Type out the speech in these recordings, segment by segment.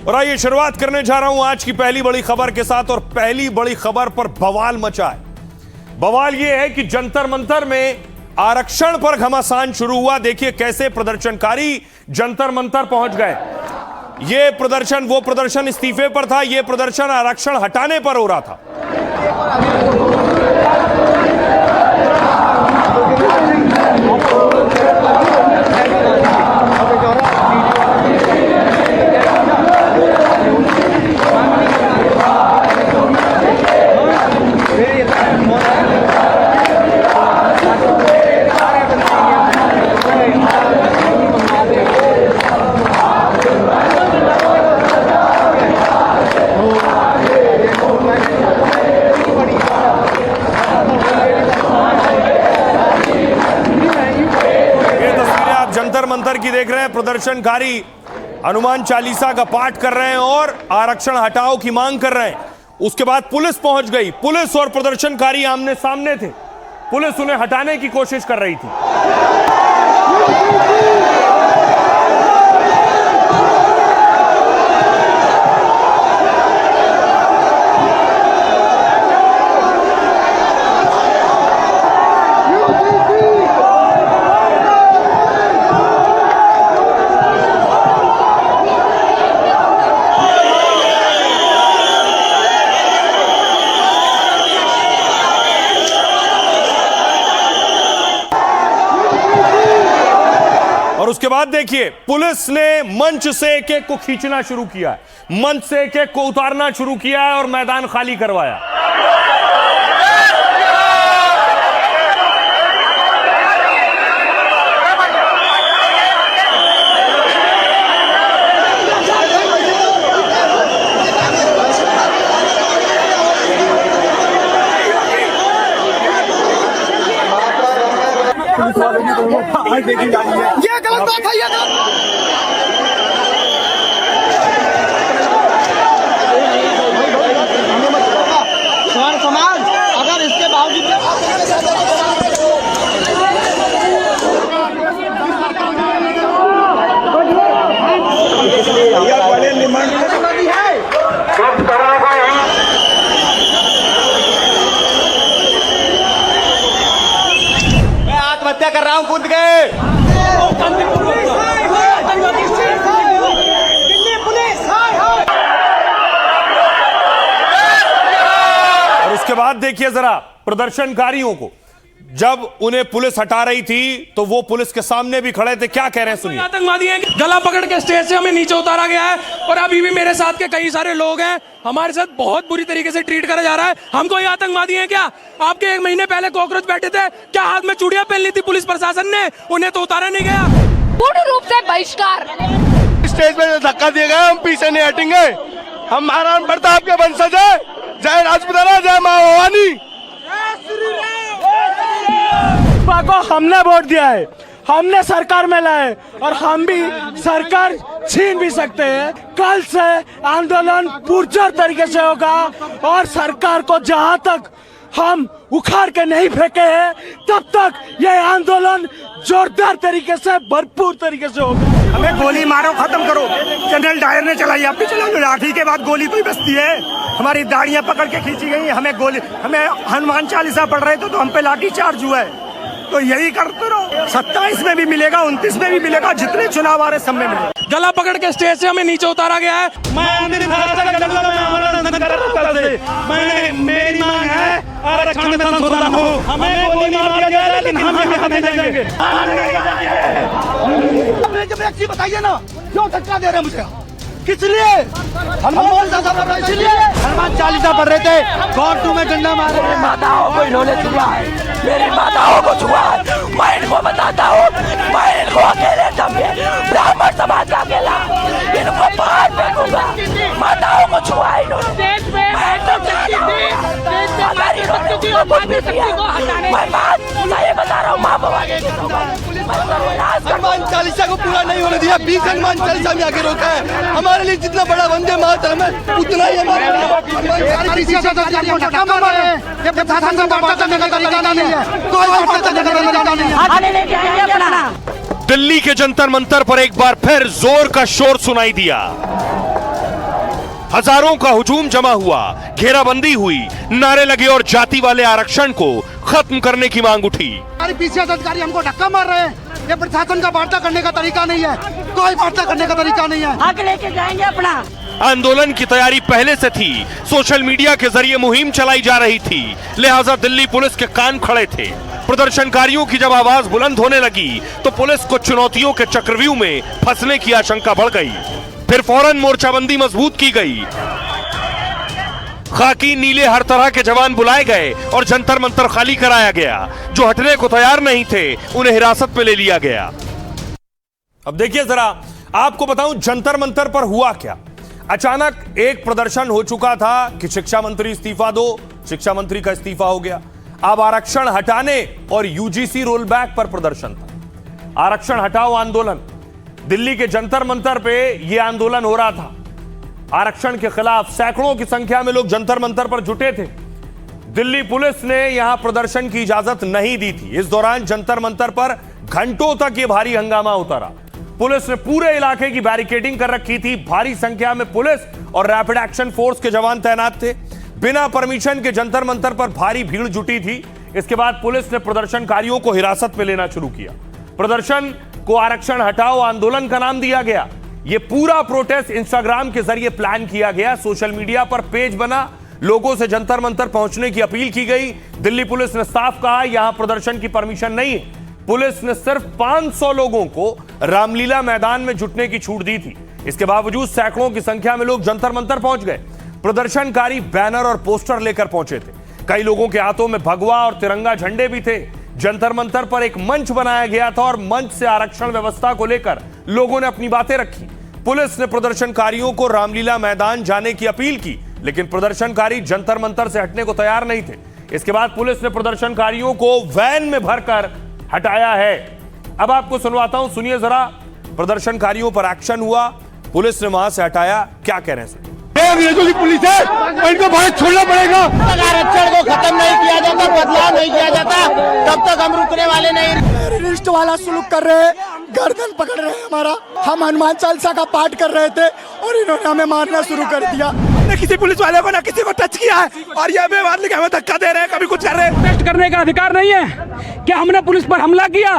और आइए शुरुआत करने जा रहा हूं आज की पहली बड़ी खबर के साथ। और पहली बड़ी खबर पर बवाल मचा है। बवाल यह है कि जंतर मंतर में आरक्षण पर घमासान शुरू हुआ। देखिए कैसे प्रदर्शनकारी जंतर मंतर पहुंच गए। यह प्रदर्शन वो प्रदर्शन इस्तीफे पर था, यह प्रदर्शन आरक्षण हटाने पर हो रहा था। मंतर की देख रहे हैं। प्रदर्शनकारी हनुमान चालीसा का पाठ कर रहे हैं और आरक्षण हटाओ की मांग कर रहे हैं। उसके बाद पुलिस पहुंच गई। पुलिस और प्रदर्शनकारी आमने सामने थे। पुलिस उन्हें हटाने की कोशिश कर रही थी। और उसके बाद देखिए पुलिस ने मंच से एक एक को खींचना शुरू किया है, मंच से एक एक को उतारना शुरू किया है और मैदान खाली करवाया। ये गलत बात है, ये गलत। समाज अगर इसके बावजूद मैं आत्महत्या कर रहा हूं कूद के। और उसके बाद देखिए जरा प्रदर्शनकारियों को, जब उन्हें पुलिस हटा रही थी तो वो पुलिस के सामने भी खड़े थे। क्या कह रहे हैं सुनिए। आतंकवादी हैं, गला पकड़ के स्टेज से हमें नीचे उतारा गया है और अभी भी मेरे साथ के कई सारे लोग हैं, हमारे साथ बहुत बुरी तरीके से ट्रीट करा जा रहा है। हम कोई आतंकवादी हैं क्या? आपके 1 महीने पहले कॉकरोच बैठे थे, क्या हाथ में चूड़ियां पहन ली थी पुलिस प्रशासन ने? उन्हें तो उतारा नहीं गया। पूर्ण रूप से बहिष्कार। स्टेज पे धक्का दिए गए, हम पीछे नहीं हटेंगे। हम महाराणा प्रताप के वंशज है। जय राजपुताना, जय मां भवानी। को हमने वोट दिया है, हमने सरकार में लाए और हम भी सरकार छीन भी सकते हैं। कल से आंदोलन पुरजोर तरीके से होगा और सरकार को जहां तक हम उखाड़ के नहीं फेंके हैं तब तक यह आंदोलन जोरदार तरीके से, भरपूर तरीके से होगा। हमें गोली मारो, खत्म करो। जनरल डायर ने चलाई, आप भी चलाओ। लाठी के बाद गोली कोई बचती है? हमारी दाढ़ियां पकड़ के खींची गई। हमें हनुमान चालीसा पढ़ रहे थे तो हम पे लाठी चार्ज हुआ है। तो यही करते रहो। 27 में भी मिलेगा, 29 में भी मिलेगा, जितने चुनाव आ रहे सब में मिलेगा। गला पकड़ के स्टेज से हमें नीचे उतारा गया है। मेरी मांग है आरक्षण में संशोधन हो। हमें गोली मार दिया गया लेकिन हम नहीं देंगे। बताइए ना, क्यों धक्का दे रहे मुझे? किस लिए? हनुमान चालीसा पढ़ रहे थे, गॉड टू में डंडा मार रहे थे। माताओं को इन्होंने छुआ है, मेरी माताओं को छुआ है। मैं इनको बताता हूँ, मैं इनको अकेले समझे ब्राह्मण समाज का अकेला इनको बाहर फेंकूंगा। माताओं को छुआ है इन्होंने। मैं बात सही बता रहा हूँ, माँ भवानी की हनुमान चालीसा को पूरा नहीं होने दिया। 20 हनुमान चालीसा में आगे रोका है। हमारे लिए जितना बड़ा वंदे मातरम है उतना ही हमारे दिल्ली के जंतर मंतर पर एक बार फिर जोर का शोर सुनाई दिया। हजारों का हुजूम जमा हुआ, घेराबंदी हुई, नारे लगे और जाति वाले आरक्षण को खत्म करने की मांग उठी। हमारे पीसीएस अधिकारी हमको धक्का मार रहे हैं। ये प्रशासन का वार्ता करने का तरीका नहीं है, कोई वार्ता करने का तरीका नहीं है। हक लेके जाएंगे अपना। आंदोलन की तैयारी पहले से थी, सोशल मीडिया के जरिए मुहिम चलाई जा रही थी, लिहाजा दिल्ली पुलिस के कान खड़े थे। प्रदर्शनकारियों की जब आवाज बुलंद होने लगी तो पुलिस को चुनौतियों के चक्रव्यूह में फंसने की आशंका बढ़ गई। फिर फौरन मोर्चाबंदी मजबूत की गई, खाकी नीले हर तरह के जवान बुलाए गए और जंतर मंतर खाली कराया गया। जो हटने को तैयार नहीं थे उन्हें हिरासत में ले लिया गया। अब देखिए जरा, आपको बताऊं जंतर मंतर पर हुआ क्या। अचानक एक प्रदर्शन हो चुका था कि शिक्षा मंत्री इस्तीफा दो, शिक्षा मंत्री का इस्तीफा हो गया। अब आरक्षण हटाने और यूजीसी रोल बैक पर प्रदर्शन था। आरक्षण हटाओ आंदोलन, दिल्ली के जंतर मंतर पे यह आंदोलन हो रहा था। आरक्षण के खिलाफ सैकड़ों की संख्या में लोग जंतर मंतर पर जुटे थे। दिल्ली पुलिस ने यहां प्रदर्शन की इजाजत नहीं दी थी। इस दौरान जंतर मंतर पर घंटों तक यह भारी हंगामा होता रहा। पुलिस ने पूरे इलाके की बैरिकेडिंग कर रखी थी। भारी संख्या में पुलिस और रैपिड एक्शन फोर्स के जवान तैनात थे। बिना परमिशन के जंतर मंतर पर भारी भीड़ जुटी थी। इसके बाद पुलिस ने प्रदर्शनकारियों को हिरासत में लेना शुरू किया। प्रदर्शन को आरक्षण हटाओ आंदोलन का नाम दिया गया। यह पूरा प्रोटेस्ट इंस्टाग्राम के जरिए प्लान किया गया। सोशल मीडिया पर पेज बना, लोगों से जंतर मंतर पहुंचने की अपील की गई। दिल्ली पुलिस ने साफ कहा यहां प्रदर्शन की परमिशन नहीं है। पुलिस ने सिर्फ 500 लोगों को रामलीला मैदान में जुटने की छूट दी थी। इसके बावजूद सैकड़ों की संख्या में लोग जंतर मंतर पहुंच गए। प्रदर्शनकारी बैनर और पोस्टर लेकर पहुंचे थे। कई लोगों के हाथों में भगवा और तिरंगा झंडे भी थे। जंतर मंतर पर एक मंच बनाया गया था और मंच से आरक्षण व्यवस्था को लेकर लोगों ने अपनी बातें रखी। पुलिस ने प्रदर्शनकारियों को रामलीला मैदान जाने की अपील की, लेकिन प्रदर्शनकारी जंतर मंतर से हटने को तैयार नहीं थे। इसके बाद पुलिस ने प्रदर्शनकारियों को वैन में भरकर हटाया है। अब आपको सुनवाता हूं, सुनिए जरा। प्रदर्शनकारियों पर एक्शन हुआ, पुलिस ने वहां से हटाया। क्या कह रहे हैं सुनिए। जो पुलिस है इनको भारत छोड़ना पड़ेगा। आरक्षण को खत्म नहीं किया जाता, बदलाव नहीं किया जाता, तब तक हम रुकने वाले नहीं। रिस्ट वाला सुलूक कर रहे हैं, गर्दन पकड़ रहे हैं हमारा। हम हनुमान चालीसा का पाठ कर रहे थे और इन्होंने हमें मारना शुरू कर दिया। न किसी पुलिस वाले को ना किसी को टच किया है और ये बेवाद लेके हमें धक्का दे रहे हैं, कभी कुछ कर रहे हैं। प्रोटेस्ट करने का अधिकार नहीं है। क्या हमने पुलिस पर हमला किया?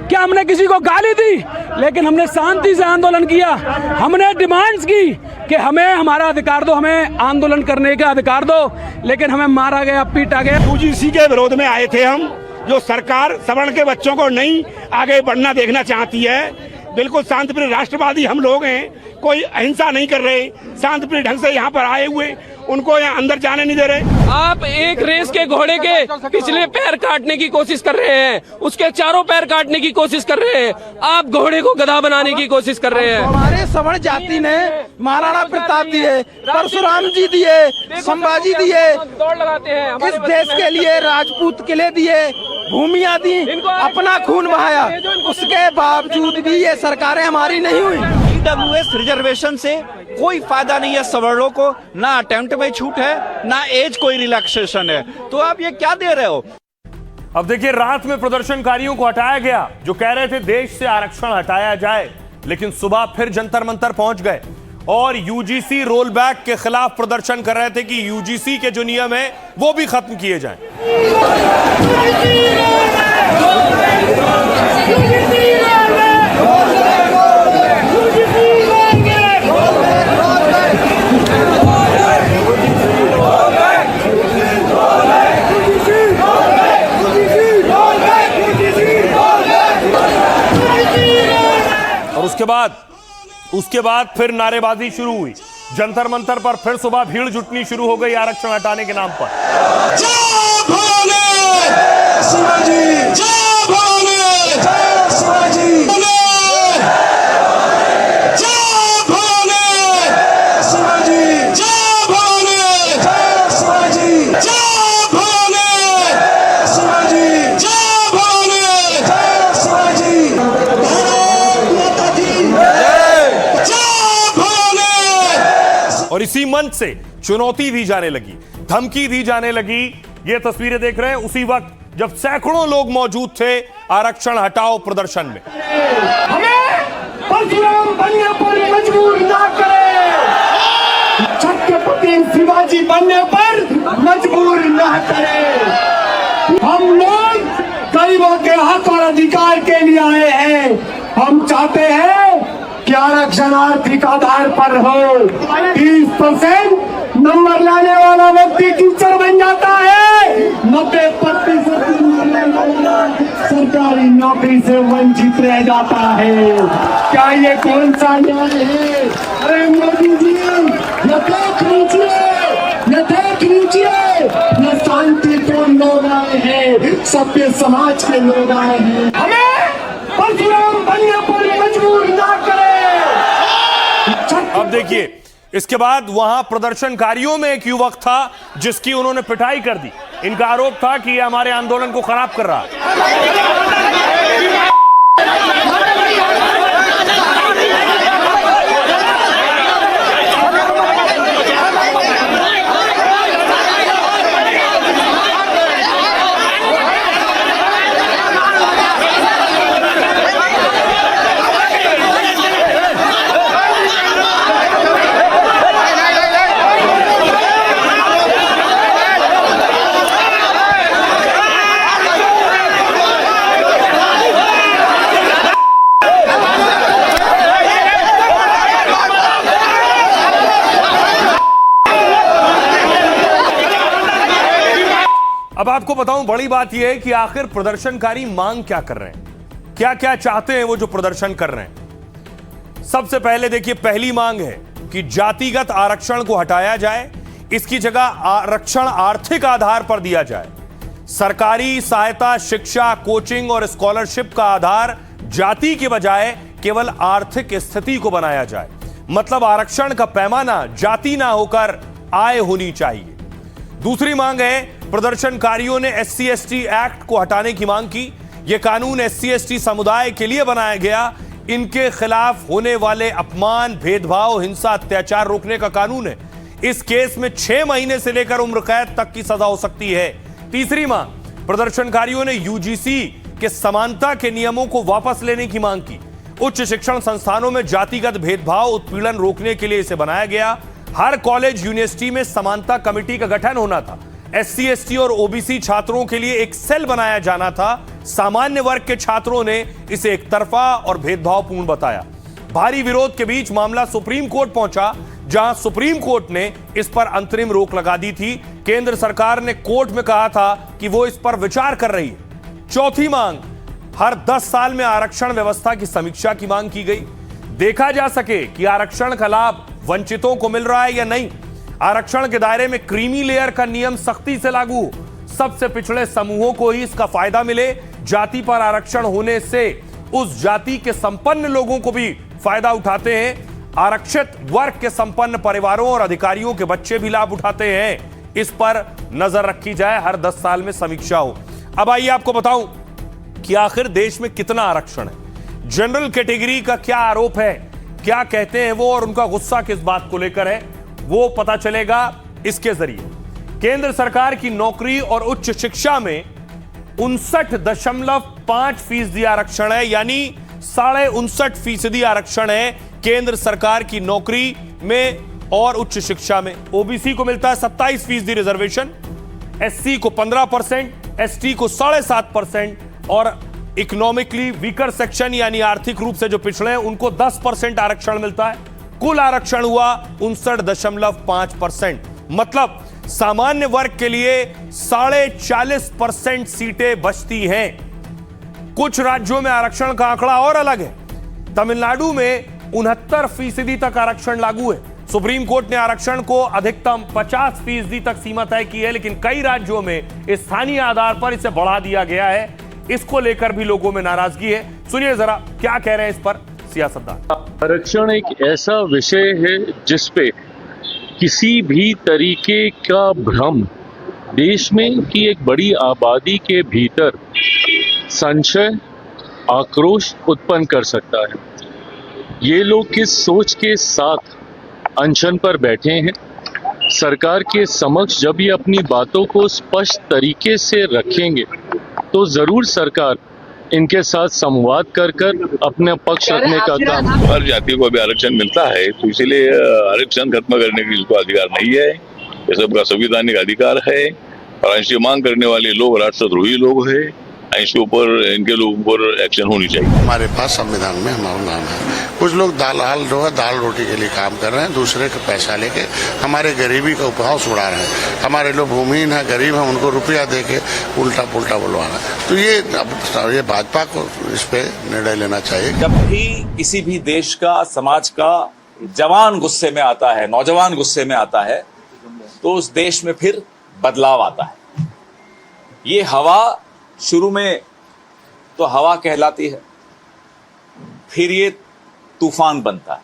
क्या हमने किसी को गाली दी? लेकिन हमने शांति से आंदोलन किया। हमने डिमांड्स की कि हमें हमारा अधिकार दो, हमें आंदोलन करने का अधिकार दो, लेकिन हमें मारा गया, पीटा गया। यूजीसी के विरोध में आए थे हम। जो सरकार सवर्ण के बच्चों को नहीं आगे बढ़ना देखना चाहती है। बिल्कुल शांतिप्रिय राष्ट्रवादी हम लोग हैं, कोई अहिंसा नहीं कर रहे, शांतिप्रिय ढंग से यहाँ पर आए हुए उनको यहाँ अंदर जाने नहीं दे रहे। आप एक रेस के घोड़े के पिछले पैर काटने की कोशिश कर रहे हैं, उसके चारों पैर काटने की कोशिश कर रहे हैं। आप घोड़े को गधा बनाने की कोशिश कर रहे हैं। हमारे सवर्ण जाति ने महाराणा प्रताप दिए, परशुराम जी दिए, संभाजी दिए, दौड़ लगाते हैं। इस देश के लिए राजपूत किले दिए, भूमियां दी, अपना खून बहाया। उसके बावजूद भी ये सरकारें हमारी नहीं हुई। ईडब्ल्यूएस रिजर्वेशन से कोई फायदा नहीं है सवर्णों को, ना अटेम्प्ट में छूट है, ना एज कोई रिलैक्सेशन है। तो आप ये क्या दे रहे हो? अब देखिए, रात में प्रदर्शनकारियों को हटाया गया जो कह रहे थे देश से आरक्षण हटाया जाए, लेकिन सुबह फिर जंतर मंतर पहुंच गए और यूजीसी रोल बैक के खिलाफ प्रदर्शन कर रहे थे कि यूजीसी के जो नियम है वो भी खत्म किए जाएं। और उसके बाद फिर नारेबाजी शुरू हुई। जंतर मंतर पर फिर सुबह भीड़ जुटनी शुरू हो गई आरक्षण हटाने के नाम पर। जय भोले शिवाजी, जय भोले शिवाजी, जय भोले शिवाजी, जय भोले शिवाजी, जय भोले शिवाजी, जय भोले शिवाजी, भारत माता की जय भोले। और इसी मंच से चुनौती दी जाने लगी, धमकी दी जाने लगी। ये तस्वीरें देख रहे हैं उसी वक्त जब सैकड़ों लोग मौजूद थे आरक्षण हटाओ प्रदर्शन में। हमें परशुराम बनने पर मजबूर ना करें। बनने पर मजबूर न करे। हम लोग गरीबों के हक और अधिकार के लिए आए हैं। हम चाहते हैं कि आरक्षण आर्थिक आधार पर हो। 30% नंबर लाने वाला व्यक्ति टीचर बन जाता है, 90% सरकारी नौकरी से वंचित रह जाता है। क्या ये कौन सा न्याय है? अरे मोदी जी, ये देख लीजिए, ये शांतिपूर्ण लोग आए हैं, सभ्य समाज के लोग आए हैं। हमें परशुराम बनने पर मजबूर ना करें। अब देखिए, इसके बाद वहां प्रदर्शनकारियों में एक युवक था जिसकी उन्होंने पिटाई कर दी। इनका आरोप था कि यह हमारे आंदोलन को खराब कर रहा है। अब आपको बताऊं, बड़ी बात यह है कि आखिर प्रदर्शनकारी मांग क्या कर रहे हैं, क्या क्या चाहते हैं वो जो प्रदर्शन कर रहे हैं। सबसे पहले देखिए, पहली मांग है कि जातिगत आरक्षण को हटाया जाए, इसकी जगह आरक्षण आर्थिक आधार पर दिया जाए। सरकारी सहायता, शिक्षा, कोचिंग और स्कॉलरशिप का आधार जाति के बजाय केवल आर्थिक स्थिति को बनाया जाए। मतलब आरक्षण का पैमाना जाति ना होकर आय होनी चाहिए। दूसरी मांग है, प्रदर्शनकारियों ने SC/ST एक्ट को हटाने की मांग की। यह कानून SC/ST समुदाय के लिए बनाया गया। इनके खिलाफ होने वाले अपमान, भेदभाव, हिंसा, अत्याचार रोकने का कानून है। इस केस में 6 महीने से लेकर उम्र कैद तक की सजा हो सकती है। तीसरी मांग, प्रदर्शनकारियों ने UGC के समानता के नियमों को वापस लेने की मांग की। उच्च शिक्षण संस्थानों में जातिगत भेदभाव, उत्पीड़न रोकने के लिए इसे बनाया गया। हर कॉलेज, यूनिवर्सिटी में समानता कमेटी का गठन होना था। SC/ST और OBC छात्रों के लिए एक सेल बनाया जाना था। सामान्य वर्ग के छात्रों ने इसे एक तरफा और भेदभावपूर्ण बताया। भारी विरोध के बीच मामला सुप्रीम कोर्ट पहुंचा, जहां सुप्रीम कोर्ट ने इस पर अंतरिम रोक लगा दी थी। केंद्र सरकार ने कोर्ट में कहा था कि वो इस पर विचार कर रही है। चौथी मांग, हर 10 साल में आरक्षण व्यवस्था की समीक्षा की मांग की गई। देखा जा सके कि आरक्षण का लाभ वंचितों को मिल रहा है या नहीं। आरक्षण के दायरे में क्रीमी लेयर का नियम सख्ती से लागू हो, सबसे पिछड़े समूहों को ही इसका फायदा मिले। जाति पर आरक्षण होने से उस जाति के संपन्न लोगों को भी फायदा उठाते हैं। आरक्षित वर्ग के संपन्न परिवारों और अधिकारियों के बच्चे भी लाभ उठाते हैं। इस पर नजर रखी जाए, हर 10 साल में समीक्षा हो। अब आइए आपको बताऊं कि आखिर देश में कितना आरक्षण है, जनरल कैटेगरी का क्या आरोप है, क्या कहते हैं वो और उनका गुस्सा किस बात को लेकर है, वो पता चलेगा इसके जरिए। केंद्र सरकार की नौकरी और उच्च शिक्षा में 59.5% आरक्षण है, यानी 59.5% आरक्षण है केंद्र सरकार की नौकरी में और उच्च शिक्षा में। ओबीसी को मिलता है 27% रिजर्वेशन, SC को 15%, ST को 7.5% और इकोनॉमिकली वीकर सेक्शन यानी आर्थिक रूप से जो पिछड़े हैं उनको 10% आरक्षण मिलता है। कुल आरक्षण हुआ 59.5%। मतलब सामान्य वर्ग के लिए 40.5% सीटें बचती हैं। कुछ राज्यों में आरक्षण का आंकड़ा और अलग है। तमिलनाडु में 69% तक आरक्षण लागू है। सुप्रीम कोर्ट ने आरक्षण को अधिकतम 50% तक सीमा तय की है, लेकिन कई राज्यों में स्थानीय आधार पर इसे बढ़ा दिया गया है। इसको लेकर भी लोगों में नाराजगी है। सुनिए जरा क्या कह रहे हैं इस पर सियासतदान। आरक्षण एक ऐसा विषय है जिसपे किसी भी तरीके का भ्रम देश में की एक बड़ी आबादी के भीतर संशय, आक्रोश उत्पन्न कर सकता है। ये लोग किस सोच के साथ अनशन पर बैठे हैं, सरकार के समक्ष जब ये अपनी बातों को स्पष्ट तरीके से रखेंगे तो जरूर सरकार इनके साथ संवाद कर अपने पक्ष रखने का काम। हर जाति को भी आरक्षण मिलता है, तो इसीलिए आरक्षण खत्म करने की इसको अधिकार नहीं है। ये सबका संवैधानिक अधिकार है और ऐसी मांग करने वाले लोग राष्ट्रद्रोही लोग हैं। ऐसे ऊपर इनके ऊपर एक्शन होनी चाहिए। हमारे पास संविधान में हमारा नाम है। कुछ लोग दाल रोटी के लिए काम कर रहे हैं, दूसरे का पैसा लेके हमारे गरीबी का उपहास उड़ा रहे हैं। हमारे लोग भूमिहीन है, गरीब है, उनको रुपया दे के उल्टा पुल्टा बुलवा रहा है। तो ये भाजपा को इस पे निर्णय लेना चाहिए। जब भी किसी भी देश का, समाज का जवान गुस्से में आता है, नौजवान गुस्से में आता है, तो उस देश में फिर बदलाव आता है। ये हवा शुरू में तो हवा कहलाती है, फिर ये तूफान बनता है।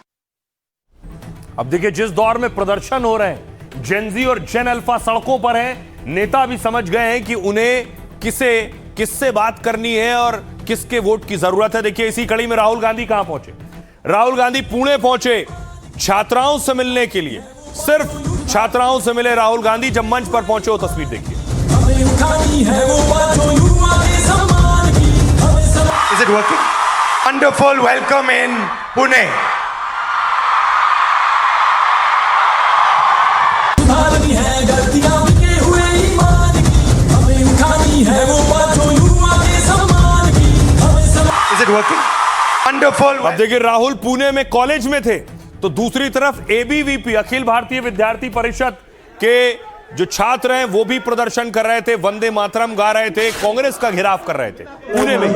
अब देखिए, जिस दौर में प्रदर्शन हो रहे हैं, जेनजी और जेन अल्फा सड़कों पर है, नेता भी समझ गए हैं कि उन्हें किससे बात करनी है और किसके वोट की जरूरत है। देखिए, इसी कड़ी में राहुल गांधी कहां पहुंचे। राहुल गांधी पुणे पहुंचे छात्राओं से मिलने के लिए। सिर्फ छात्राओं से मिले राहुल गांधी। जब मंच पर पहुंचे वो तस्वीर देखिए। Is it working? Wonderful welcome in Pune. Is it working? Wonderful. अब देखिए, राहुल पुणे में कॉलेज में थे, तो दूसरी तरफ एबीवीपी अखिल भारतीय विद्यार्थी परिषद के जो छात्र हैं वो भी प्रदर्शन कर रहे थे, वंदे मातरम गा रहे थे, कांग्रेस का घेराव कर रहे थे पुणे में।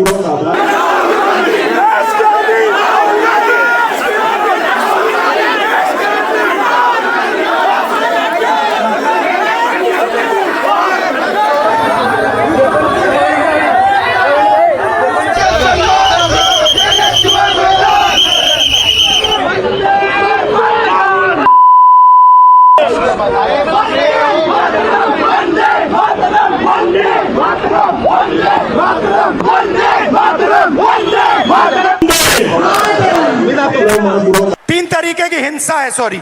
तीन तरीके की हिंसा है, सॉरी।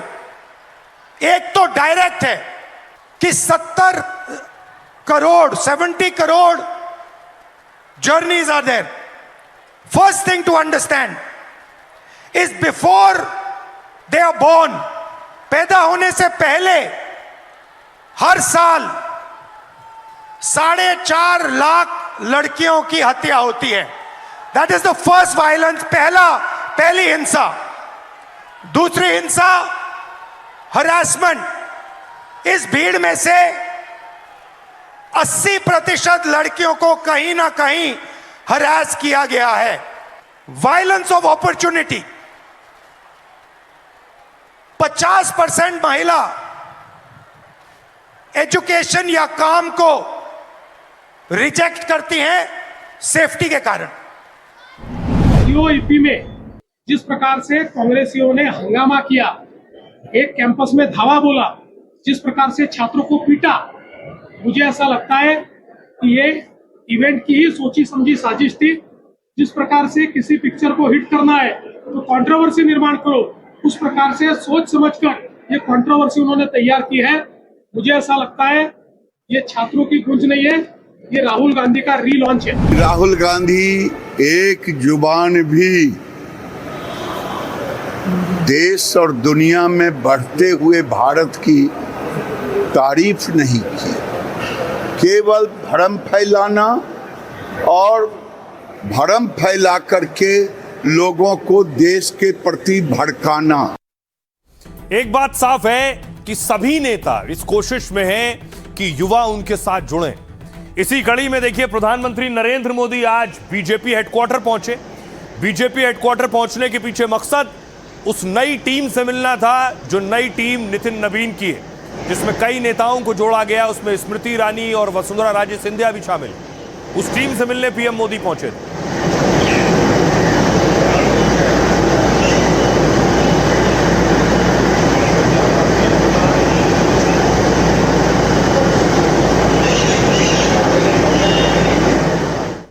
एक तो डायरेक्ट है कि 70 crore journeys are there. First thing to understand is before they are born, पैदा होने से पहले हर साल 4.5 लाख लड़कियों की हत्या होती है। That is the first violence, पहली हिंसा। दूसरी हिंसा हरासमेंट। इस भीड़ में से 80% लड़कियों को कहीं ना कहीं हरास किया गया है। वायलेंस ऑफ अपॉर्चुनिटी, 50% महिला एजुकेशन या काम को रिजेक्ट करती हैं सेफ्टी के कारण। यूपी में जिस प्रकार से कांग्रेसियों ने हंगामा किया, एक कैंपस में धावा बोला, जिस प्रकार से छात्रों को पीटा, मुझे ऐसा लगता है कि ये इवेंट की ही सोची समझी साजिश थी। जिस प्रकार से किसी पिक्चर को हिट करना है तो कंट्रोवर्सी निर्माण करो, उस प्रकार से सोच समझकर ये कंट्रोवर्सी उन्होंने तैयार की है। मुझे ऐसा लगता है ये छात्रों की गूंज नहीं है, ये राहुल गांधी का रीलॉन्च है। राहुल गांधी एक जुबान भी देश और दुनिया में बढ़ते हुए भारत की तारीफ नहीं की, केवल भ्रम फैलाना और भ्रम फैला करके लोगों को देश के प्रति भड़काना। एक बात साफ है कि सभी नेता इस कोशिश में हैं कि युवा उनके साथ जुड़ें। इसी कड़ी में देखिए, प्रधानमंत्री नरेंद्र मोदी आज बीजेपी हेडक्वार्टर पहुंचे। बीजेपी हेडक्वार्टर पहुंचने के पीछे मकसद उस नई टीम से मिलना था जो नई टीम नितिन नवीन की है, जिसमें कई नेताओं को जोड़ा गया। उसमें स्मृति ईरानी और वसुंधरा राजे सिंधिया भी शामिल। उस टीम से मिलने पीएम मोदी पहुंचे थे।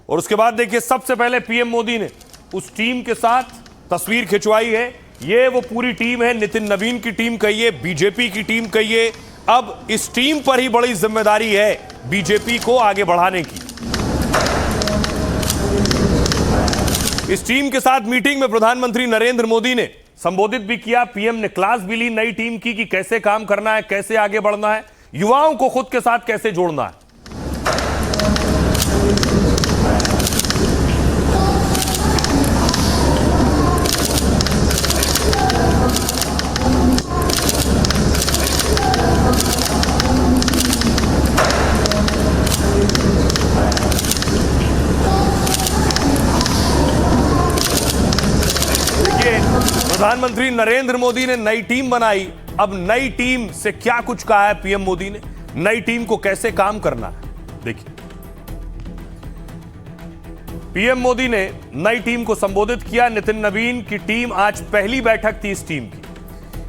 और उसके बाद देखिए, सबसे पहले पीएम मोदी ने उस टीम के साथ तस्वीर खिंचवाई है। ये वो पूरी टीम है, नितिन नवीन की टीम कहिए, बीजेपी की टीम कहिए। अब इस टीम पर ही बड़ी जिम्मेदारी है बीजेपी को आगे बढ़ाने की। इस टीम के साथ मीटिंग में प्रधानमंत्री नरेंद्र मोदी ने संबोधित भी किया। पीएम ने क्लास भी ली नई टीम की कि कैसे काम करना है, कैसे आगे बढ़ना है। युवाओं को खुद के साथ कैसे जोड़ना है। प्रधानमंत्री नरेंद्र मोदी ने नई टीम बनाई। अब नई टीम से क्या कुछ कहा है पीएम मोदी ने, नई टीम को कैसे काम करना है, देखिए। पीएम मोदी ने नई टीम को संबोधित किया। नितिन नवीन की टीम आज पहली बैठक थी इस टीम की।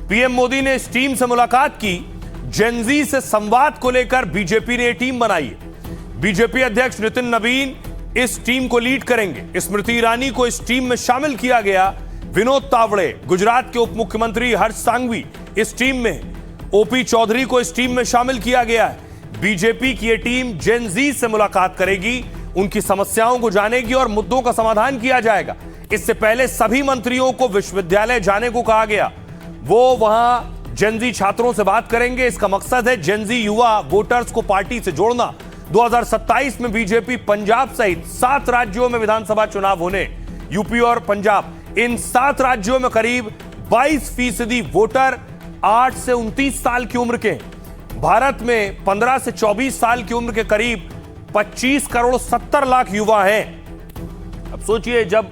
पीएम मोदी ने इस टीम से मुलाकात की। जेनजी से संवाद को लेकर बीजेपी ने टीम बनाई है। बीजेपी अध्यक्ष नितिन नवीन इस टीम को लीड करेंगे। स्मृति ईरानी को इस टीम में शामिल किया गया। विनोद तावड़े, गुजरात के उप मुख्यमंत्री हर्ष सांघवी इस टीम में। ओपी चौधरी को इस टीम में शामिल किया गया है। बीजेपी की यह टीम जेन जी से मुलाकात करेगी, उनकी समस्याओं को जानेगी और मुद्दों का समाधान किया जाएगा। इससे पहले सभी मंत्रियों को विश्वविद्यालय जाने को कहा गया। वो वहां जेन जी छात्रों से बात करेंगे। इसका मकसद है जेन जी युवा वोटर्स को पार्टी से जोड़ना। 2027 में बीजेपी पंजाब सहित 7 राज्यों में विधानसभा चुनाव होने, यूपी और पंजाब, इन 7 राज्यों में करीब 22% वोटर 8 से 29 साल की उम्र के। भारत में 15 से 24 साल की उम्र के करीब 25 करोड़ 70 लाख युवा हैं। अब सोचिए, जब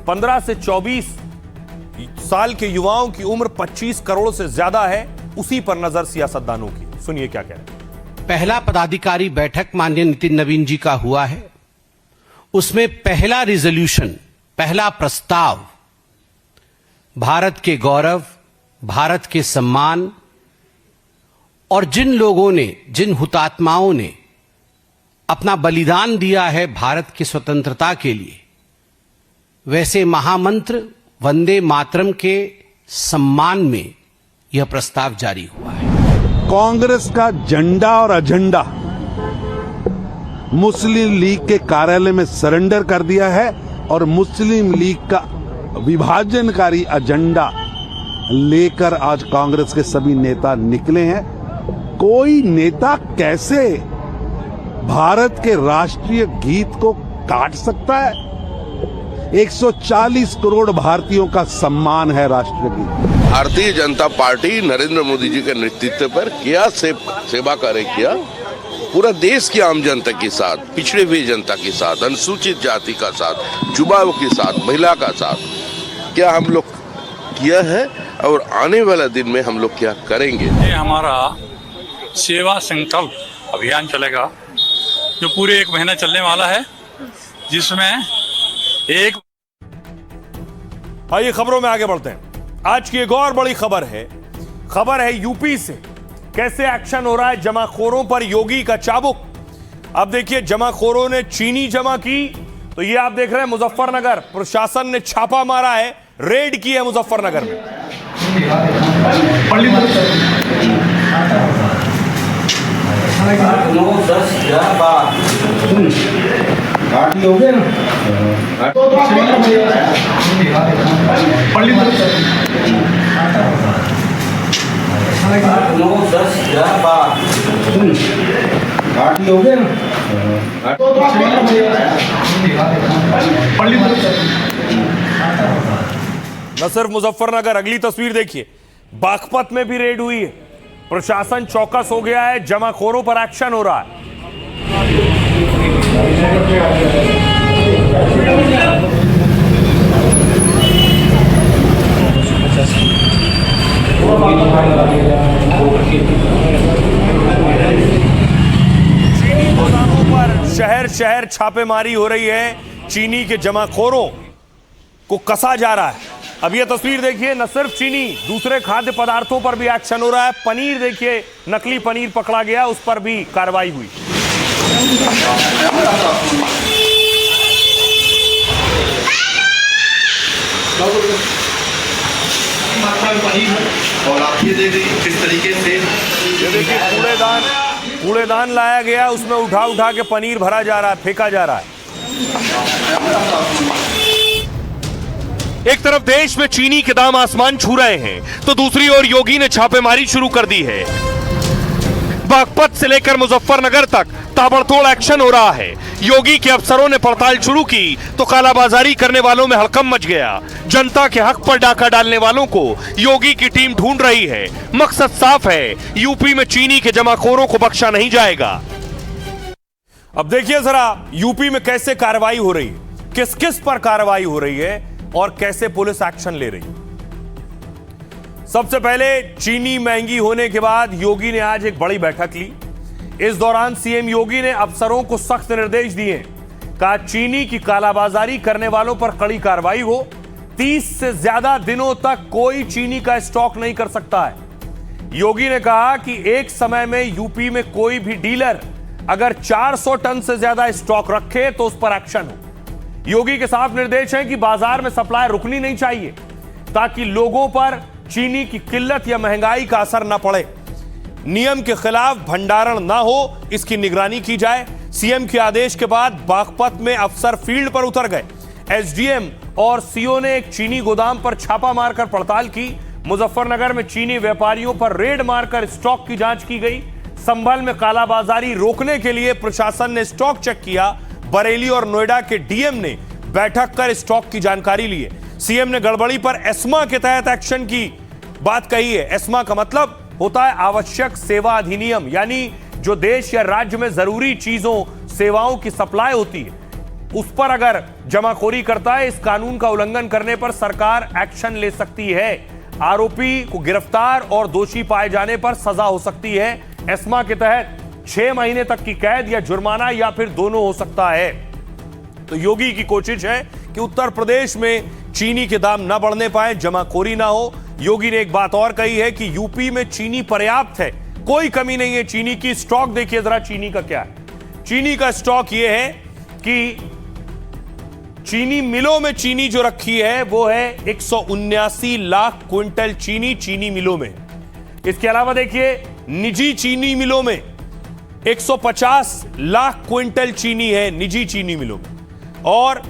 15 से 24 साल के युवाओं की उम्र 25 करोड़ से ज्यादा है, उसी पर नजर सियासतदानों की। सुनिए क्या कह रहे हैं। पहला पदाधिकारी बैठक माननीय नितिन नवीन जी का हुआ है। उसमें पहला रिजोल्यूशन, पहला प्रस्ताव भारत के गौरव, भारत के सम्मान और जिन लोगों ने, जिन हुतात्माओं ने अपना बलिदान दिया है भारत की स्वतंत्रता के लिए, वैसे महामंत्र वंदे मातरम के सम्मान में यह प्रस्ताव जारी हुआ है। कांग्रेस का झंडा और एजेंडा मुस्लिम लीग के कार्यालय में सरेंडर कर दिया है और मुस्लिम लीग का विभाजनकारी एजेंडा लेकर आज कांग्रेस के सभी नेता निकले हैं। कोई नेता कैसे भारत के राष्ट्रीय गीत को काट सकता है? 140 करोड़ भारतीयों का सम्मान है राष्ट्रीय गीत। भारतीय जनता पार्टी नरेंद्र मोदी जी के नेतृत्व पर क्या सेवा कार्य किया, पूरा देश की आम जनता के साथ, पिछड़े हुए जनता के साथ, अनुसूचित जाति का साथ, युवाओं के साथ, महिला का साथ क्या हम लोग किया है और आने वाला दिन में हम लोग क्या करेंगे। ये हमारा सेवा संकल्प अभियान चलेगा जो पूरे 1 महीना चलने वाला है, जिसमें एक। आइए खबरों में आगे बढ़ते हैं। आज की एक और बड़ी खबर है यूपी से। कैसे एक्शन हो रहा है जमाखोरों पर योगी का चाबुक। अब देखिए, जमाखोरों ने चीनी जमा की, तो ये आप देख रहे हैं मुजफ्फरनगर। प्रशासन ने छापा मारा है, रेड की है मुजफ्फरनगर में। न सिर्फ मुजफ्फरनगर, अगली तस्वीर देखिए, बागपत में भी रेड हुई है। प्रशासन चौकस हो गया है, जमाखोरों पर एक्शन हो रहा है। चीनी गोदामों पर शहर शहर छापेमारी हो रही है। चीनी के जमाखोरों को कसा जा रहा है। अब यह तस्वीर देखिए, न सिर्फ चीनी, दूसरे खाद्य पदार्थों पर भी एक्शन हो रहा है। पनीर देखिए, नकली पनीर पकड़ा गया, उस पर भी कार्रवाई हुई। और आप ये देखिए किस तरीके से, ये देखिए कूड़ेदान लाया गया, उसमें उठा उठा के पनीर भरा जा रहा है, फेंका जा रहा है। एक तरफ देश में चीनी के दाम आसमान छू रहे हैं, तो दूसरी ओर योगी ने छापेमारी शुरू कर दी है। बागपत से लेकर मुजफ्फरनगर तक ताबड़तोड़ एक्शन हो रहा है। योगी के अफसरों ने पड़ताल शुरू की तो कालाबाजारी करने वालों में हड़कंप मच गया। जनता के हक पर डाका डालने वालों को योगी की टीम ढूंढ रही है। मकसद साफ है, यूपी में चीनी के जमाखोरों को बख्शा नहीं जाएगा। अब देखिए जरा यूपी में कैसे कार्रवाई हो रही है, किस किस पर कार्रवाई हो रही है और कैसे पुलिस एक्शन ले रही है। सबसे पहले चीनी महंगी होने के बाद योगी ने आज एक बड़ी बैठक ली। इस दौरान सीएम योगी ने अफसरों को सख्त निर्देश दिए। कहा चीनी की कालाबाजारी करने वालों पर कड़ी कार्रवाई हो। 30 से ज्यादा दिनों तक कोई चीनी का स्टॉक नहीं कर सकता है। योगी ने कहा कि एक समय में यूपी में कोई भी डीलर अगर 400 टन से ज्यादा स्टॉक रखे तो उस पर एक्शन हो। योगी के साफ निर्देश है कि बाजार में सप्लाई रुकनी नहीं चाहिए ताकि लोगों पर चीनी की किल्लत या महंगाई का असर न पड़े। नियम के खिलाफ भंडारण न हो, इसकी निगरानी की जाए। सीएम के आदेश के बाद बागपत में अफसर फील्ड पर उतर गए। एसडीएम और सीओ ने एक चीनी गोदाम पर छापा मारकर पड़ताल की। मुजफ्फरनगर में चीनी व्यापारियों पर रेड मारकर स्टॉक की जांच की गई। संभल में कालाबाजारी रोकने के लिए प्रशासन ने स्टॉक चेक किया। बरेली और नोएडा के डीएम ने बैठक कर स्टॉक की जानकारी ली है। सीएम ने गड़बड़ी पर एस्मा के तहत एक्शन की बात कही है। एस्मा का मतलब होता है आवश्यक सेवा अधिनियम, यानी जो देश या राज्य में जरूरी चीजों सेवाओं की सप्लाई होती है उस पर अगर जमाखोरी करता है, इस कानून का उल्लंघन करने पर सरकार एक्शन ले सकती है। आरोपी को गिरफ्तार और दोषी पाए जाने पर सजा हो सकती है। एस्मा के तहत 6 महीने तक की कैद या जुर्माना या फिर दोनों हो सकता है। तो योगी की कोशिश है कि उत्तर प्रदेश में चीनी के दाम न बढ़ने पाए, जमाखोरी ना हो। योगी ने एक बात और कही है कि यूपी में चीनी पर्याप्त है, कोई कमी नहीं है चीनी की। स्टॉक देखिए जरा चीनी का क्या है। चीनी का स्टॉक यह है कि चीनी मिलों में चीनी जो रखी है वो है 179 लाख क्विंटल चीनी मिलों में। इसके अलावा देखिए निजी चीनी मिलों में 150 लाख क्विंटल चीनी है निजी चीनी मिलों में, और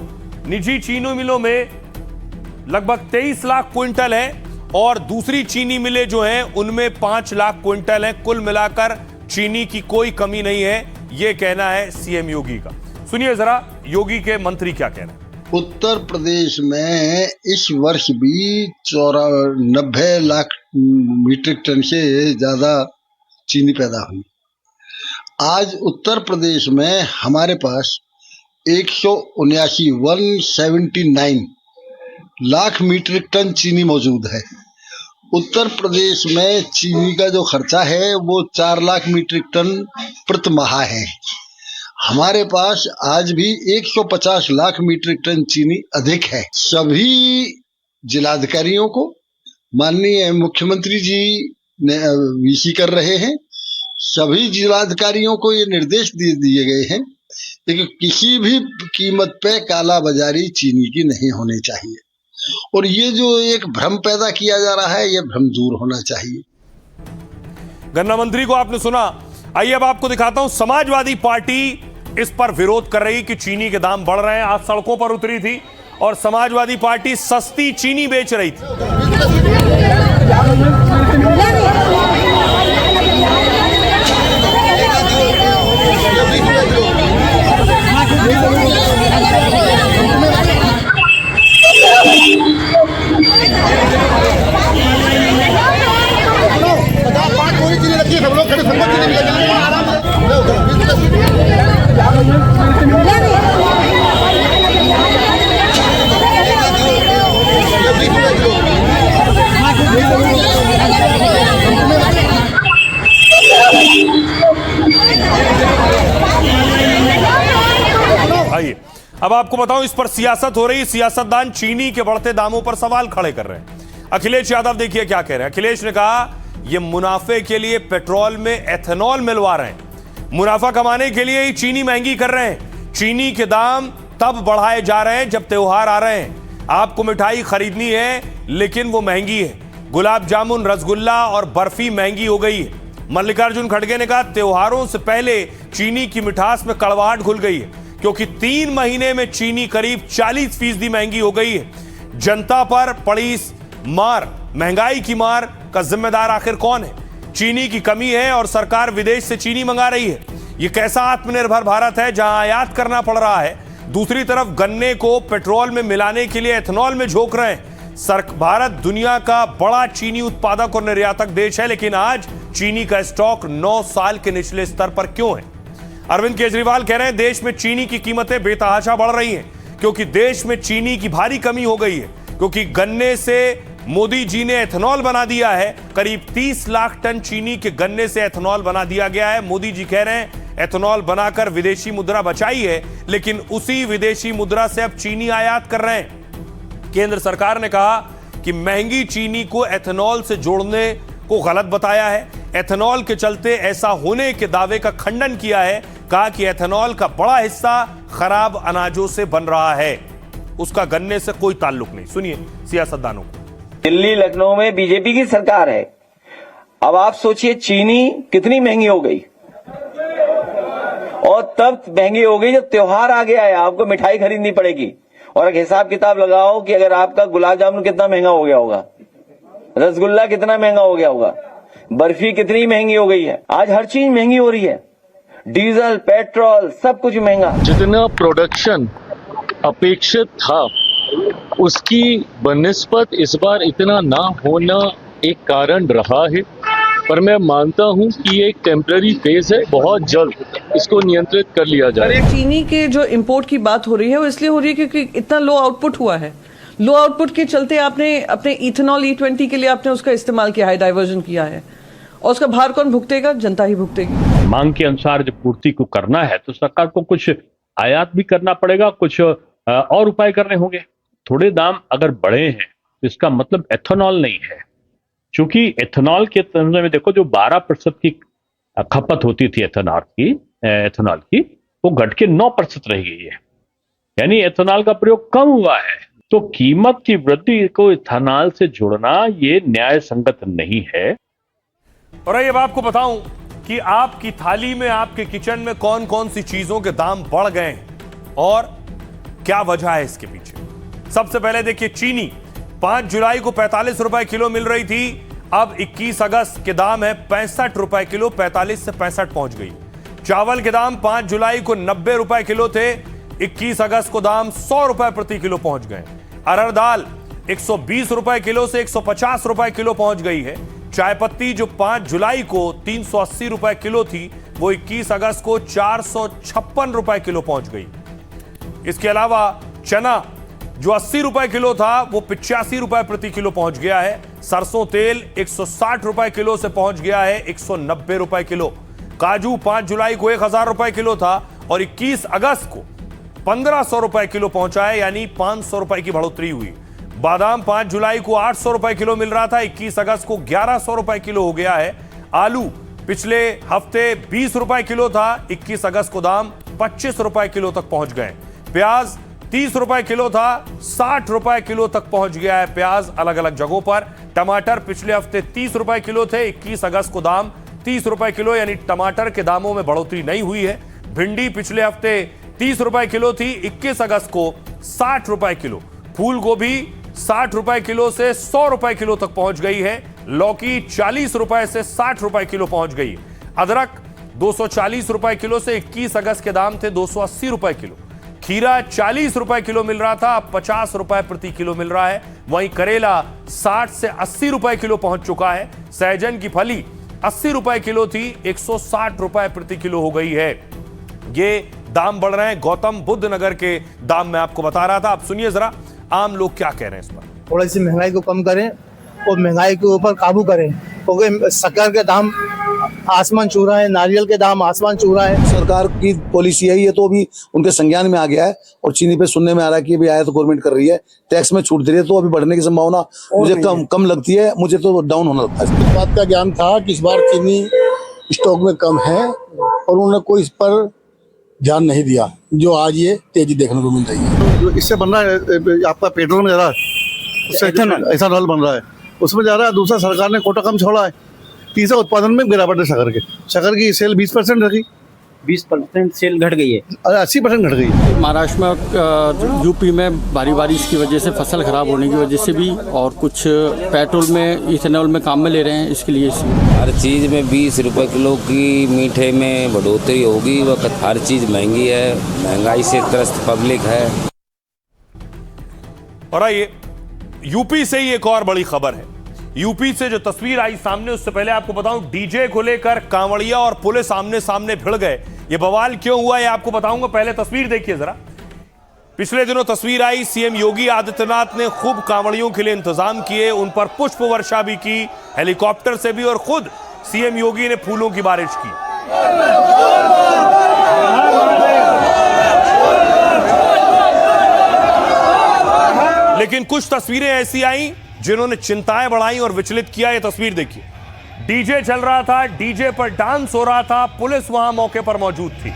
निजी चीनी मिलों में लगभग 23 लाख क्विंटल है और दूसरी चीनी मिलें जो हैं उनमें 5 लाख क्विंटल है। कुल मिलाकर चीनी की कोई कमी नहीं है, यह कहना है सीएम योगी का। सुनिए जरा योगी के मंत्री क्या कह रहे हैं। उत्तर प्रदेश में इस वर्ष भी 90 लाख मीट्रिक टन से ज्यादा चीनी पैदा हुई। आज उत्तर प्रदेश में हमारे पास 179 लाख मीट्रिक टन चीनी मौजूद है। उत्तर प्रदेश में चीनी का जो खर्चा है वो 4 लाख मीट्रिक टन प्रति माह है। हमारे पास आज भी 150 लाख मीट्रिक टन चीनी अधिक है। सभी जिलाधिकारियों को माननीय मुख्यमंत्री जी ने वीसी कर रहे हैं। सभी जिलाधिकारियों को ये निर्देश दिए गए हैं कि किसी भी कीमत पे कालाबाजारी चीनी की नहीं होनी चाहिए, और ये जो एक भ्रम पैदा किया जा रहा है ये भ्रम दूर होना चाहिए। गन्ना मंत्री को आपने सुना। आइए अब आपको दिखाता हूं, समाजवादी पार्टी इस पर विरोध कर रही कि चीनी के दाम बढ़ रहे हैं। आज सड़कों पर उतरी थी और समाजवादी पार्टी सस्ती चीनी बेच रही थी। आइए अब आपको बताऊं, इस पर सियासत हो रही। सियासतदान चीनी के बढ़ते दामों पर सवाल खड़े कर रहे हैं। अखिलेश यादव देखिए क्या कह रहे हैं। अखिलेश ने कहा ये मुनाफे के लिए पेट्रोल में एथेनॉल मिलवा रहे हैं, मुनाफा कमाने के लिए ही चीनी महंगी कर रहे हैं। चीनी के दाम तब बढ़ाए जा रहे हैं जब त्योहार आ रहे हैं। आपको मिठाई खरीदनी है लेकिन वो महंगी है। गुलाब जामुन, रसगुल्ला और बर्फी महंगी हो गई है। मल्लिकार्जुन खड़गे ने कहा त्योहारों से पहले चीनी की मिठास में कड़वाहट घुल गई है क्योंकि 3 महीने में चीनी करीब 40% महंगी हो गई है। जनता पर पड़ी मार, महंगाई की मार का जिम्मेदार आखिर कौन है? चीनी की कमी है और सरकार विदेश से चीनी मंगा रही है। यह कैसा आत्मनिर्भर भारत है जहां आयात करना पड़ रहा है, दूसरी तरफ गन्ने को पेट्रोल में मिलाने के लिए एथेनॉल में झोंक रहे हैं। भारत दुनिया का बड़ा चीनी उत्पादक और निर्यातक देश है, लेकिन आज चीनी का स्टॉक 9 साल के निचले स्तर पर क्यों है? अरविंद केजरीवाल कह रहे हैं देश में चीनी की कीमतें बेतहाशा बढ़ रही हैं क्योंकि देश में चीनी की भारी कमी हो गई है, क्योंकि गन्ने से मोदी जी ने एथेनॉल बना दिया है। करीब 30 लाख टन चीनी के गन्ने से एथेनॉल बना दिया गया है। मोदी जी कह रहे हैं एथेनॉल बनाकर विदेशी मुद्रा बचाई है, लेकिन उसी विदेशी मुद्रा से अब चीनी आयात कर रहे हैं। केंद्र सरकार ने कहा कि महंगी चीनी को एथेनॉल से जोड़ने को गलत बताया है। एथेनॉल के चलते ऐसा होने के दावे का खंडन किया है, कहा कि एथेनॉल का बड़ा हिस्सा खराब अनाजों से बन रहा है, उसका गन्ने से कोई ताल्लुक नहीं। सुनिए सियासतदानों को। दिल्ली लखनऊ में बीजेपी की सरकार है। अब आप सोचिए चीनी कितनी महंगी हो गई, और तब महंगी हो गई जब त्योहार आ गया है, आपको मिठाई खरीदनी पड़ेगी। और एक हिसाब किताब लगाओ कि अगर आपका गुलाब जामुन कितना महंगा हो गया होगा, रसगुल्ला कितना महंगा हो गया होगा, बर्फी कितनी महंगी हो गई है। आज हर चीज महंगी हो रही है, डीजल पेट्रोल सब कुछ महंगा। जितना प्रोडक्शन अपेक्षित था उसकी बनिस्बत इस बार इतना ना होना एक कारण रहा है, पर मैं मानता हूं कि ये एक टेम्पररी फेज है, बहुत जल्द इसको नियंत्रित कर लिया जाए। चीनी के जो इंपोर्ट की बात हो रही है वो इसलिए हो रही है क्योंकि इतना लो आउटपुट हुआ है। लो आउटपुट के चलते आपने अपने इथेनॉल E20 के लिए आपने उसका इस्तेमाल किया है, डाइवर्जन किया है, और उसका भार कौन भुगतेगा? जनता ही भुगतेगी। मांग के अनुसार जब पूर्ति को करना है तो सरकार को कुछ आयात भी करना पड़ेगा, कुछ और उपाय करने होंगे। थोड़े दाम अगर बढ़े हैं तो इसका मतलब एथेनॉल नहीं है, क्योंकि एथेनॉल के तुलना में देखो जो 12% की खपत होती थी एथेनॉल की वो घट के 9% रह गई है, यानी एथेनॉल का प्रयोग कम हुआ है। तो कीमत की वृद्धि को एथेनॉल से जोड़ना ये न्याय संगत नहीं है। और अब आपको बताऊं कि आपकी थाली में, आपके किचन में कौन कौन सी चीजों के दाम बढ़ गए हैं और क्या वजह है इसके पीछे। सबसे पहले देखिए चीनी 5 जुलाई को 45 रुपए किलो मिल रही थी, अब 21 अगस्त के दाम है 65 रुपए किलो, 45 से 65 पहुंच गई। चावल के दाम 5 जुलाई को 90 रुपए किलो थे, 21 अगस्त को दाम 100 रुपए प्रति किलो पहुंच गए। अरहर दाल 120 रुपए किलो से 150 रुपए किलो पहुंच गई है। चाय पत्ती जो 5 जुलाई को 380 रुपए किलो थी, वो 21 अगस्त को 456 रुपए किलो पहुंच गई। इसके अलावा चना जो 80 रुपए किलो था वो 85 रुपए प्रति किलो पहुंच गया है। सरसों तेल 160 रुपए किलो से पहुंच गया है 190 रुपए किलो। काजू 5 जुलाई को 1000 रुपए किलो था और 21 अगस्त को 1500 रुपए किलो पहुंचा है, यानी 500 रुपए की बढ़ोतरी हुई। बादाम 5 जुलाई को 800 रुपए किलो मिल रहा था, 21 अगस्त को 1100 रुपए किलो हो गया है। आलू पिछले हफ्ते 20 रुपए किलो था, 21 अगस्त को दाम 25 रुपए किलो तक पहुंच गए। प्याज 30 रुपए किलो था, 60 रुपए किलो तक पहुंच गया है प्याज अलग अलग जगहों पर। टमाटर पिछले हफ्ते 30 रुपए किलो थे, 21 अगस्त को दाम 30 रुपए किलो, यानी टमाटर के दामों में बढ़ोतरी नहीं हुई है। भिंडी पिछले हफ्ते 30 रुपए किलो थी, 21 अगस्त को 60 रुपए किलो। फूल गोभी 60 रुपए किलो से 100 रुपए किलो तक पहुंच गई है। लौकी 40 रुपए से 60 रुपए किलो पहुंच गई। अदरक 240 रुपए किलो से 21 अगस्त के दाम थे 280 रुपए किलो। खीरा 40 रुपए किलो मिल रहा था, अब 50 रुपए प्रति किलो मिल रहा है। वहीं करेला 60 से 80 रुपए किलो पहुंच चुका है। सहजन की फली 80 रुपए किलो थी, 160 रुपए प्रति किलो हो गई है। ये दाम बढ़ रहे हैं। गौतम बुद्ध नगर के दाम मैं आपको बता रहा था, आप सुनिए जरा आम लोग क्या कह रहे हैं इस पर। थोड़ी सी महंगाई को कम करें और महंगाई के ऊपर काबू करें, क्योंकि शक्कर के दाम आसमान छू रहा है, नारियल के दाम आसमान छू रहा है। सरकार की पॉलिसी है ये, तो अभी उनके संज्ञान में आ गया है और चीनी पे सुनने में आ रहा है कि अभी आया तो गवर्नमेंट कर रही है, टैक्स में छूट दे रही है, तो अभी बढ़ने की संभावना मुझे कम लगती है, मुझे तो डाउन होना लगता है। इस बात का ज्ञान था कि इस बार चीनी स्टॉक में कम है और उन्होंने कोई इस पर ध्यान नहीं दिया, जो आज ये तेजी देखने को मिल रही है। इससे बन रहा है आपका पेट्रोल में जा रहा है, उससे एथेनॉल बन रहा है, उसमें जा रहा है। दूसरा सरकार ने कोटा कम छोड़ा है। तीसरा उत्पादन में गिरावट है शक्कर की सेल 20% रखी, 20% सेल घट गई है, 80% घट गई है। महाराष्ट्र में यूपी में भारी बारिश की वजह से फसल खराब होने की वजह से भी, और कुछ पेट्रोल में इथेनॉल में काम में ले रहे हैं, इसके लिए हर चीज़ में 20 रुपए किलो की मीठे में बढ़ोतरी होगी। वक्त हर चीज़ महंगी है, महंगाई से त्रस्त पब्लिक है। और आइए यूपी से ही एक और बड़ी खबर है। यूपी से जो तस्वीर आई सामने, उससे पहले आपको बताऊं, डीजे को लेकर कांवड़िया और पुलिस आमने सामने भिड़ गए। ये बवाल क्यों हुआ ये आपको बताऊंगा, पहले तस्वीर देखिए जरा। पिछले दिनों तस्वीर आई, सीएम योगी आदित्यनाथ ने खूब कांवड़ियों के लिए इंतजाम किए, उन पर पुष्प वर्षा भी की, हेलीकॉप्टर से भी, और खुद सीएम योगी ने फूलों की बारिश की। लेकिन कुछ तस्वीरें ऐसी आई जिन्होंने चिंताएं बढ़ाई और विचलित किया। ये तस्वीर देखिए, डीजे चल रहा था, डीजे पर डांस हो रहा था, पुलिस वहां मौके पर मौजूद थी।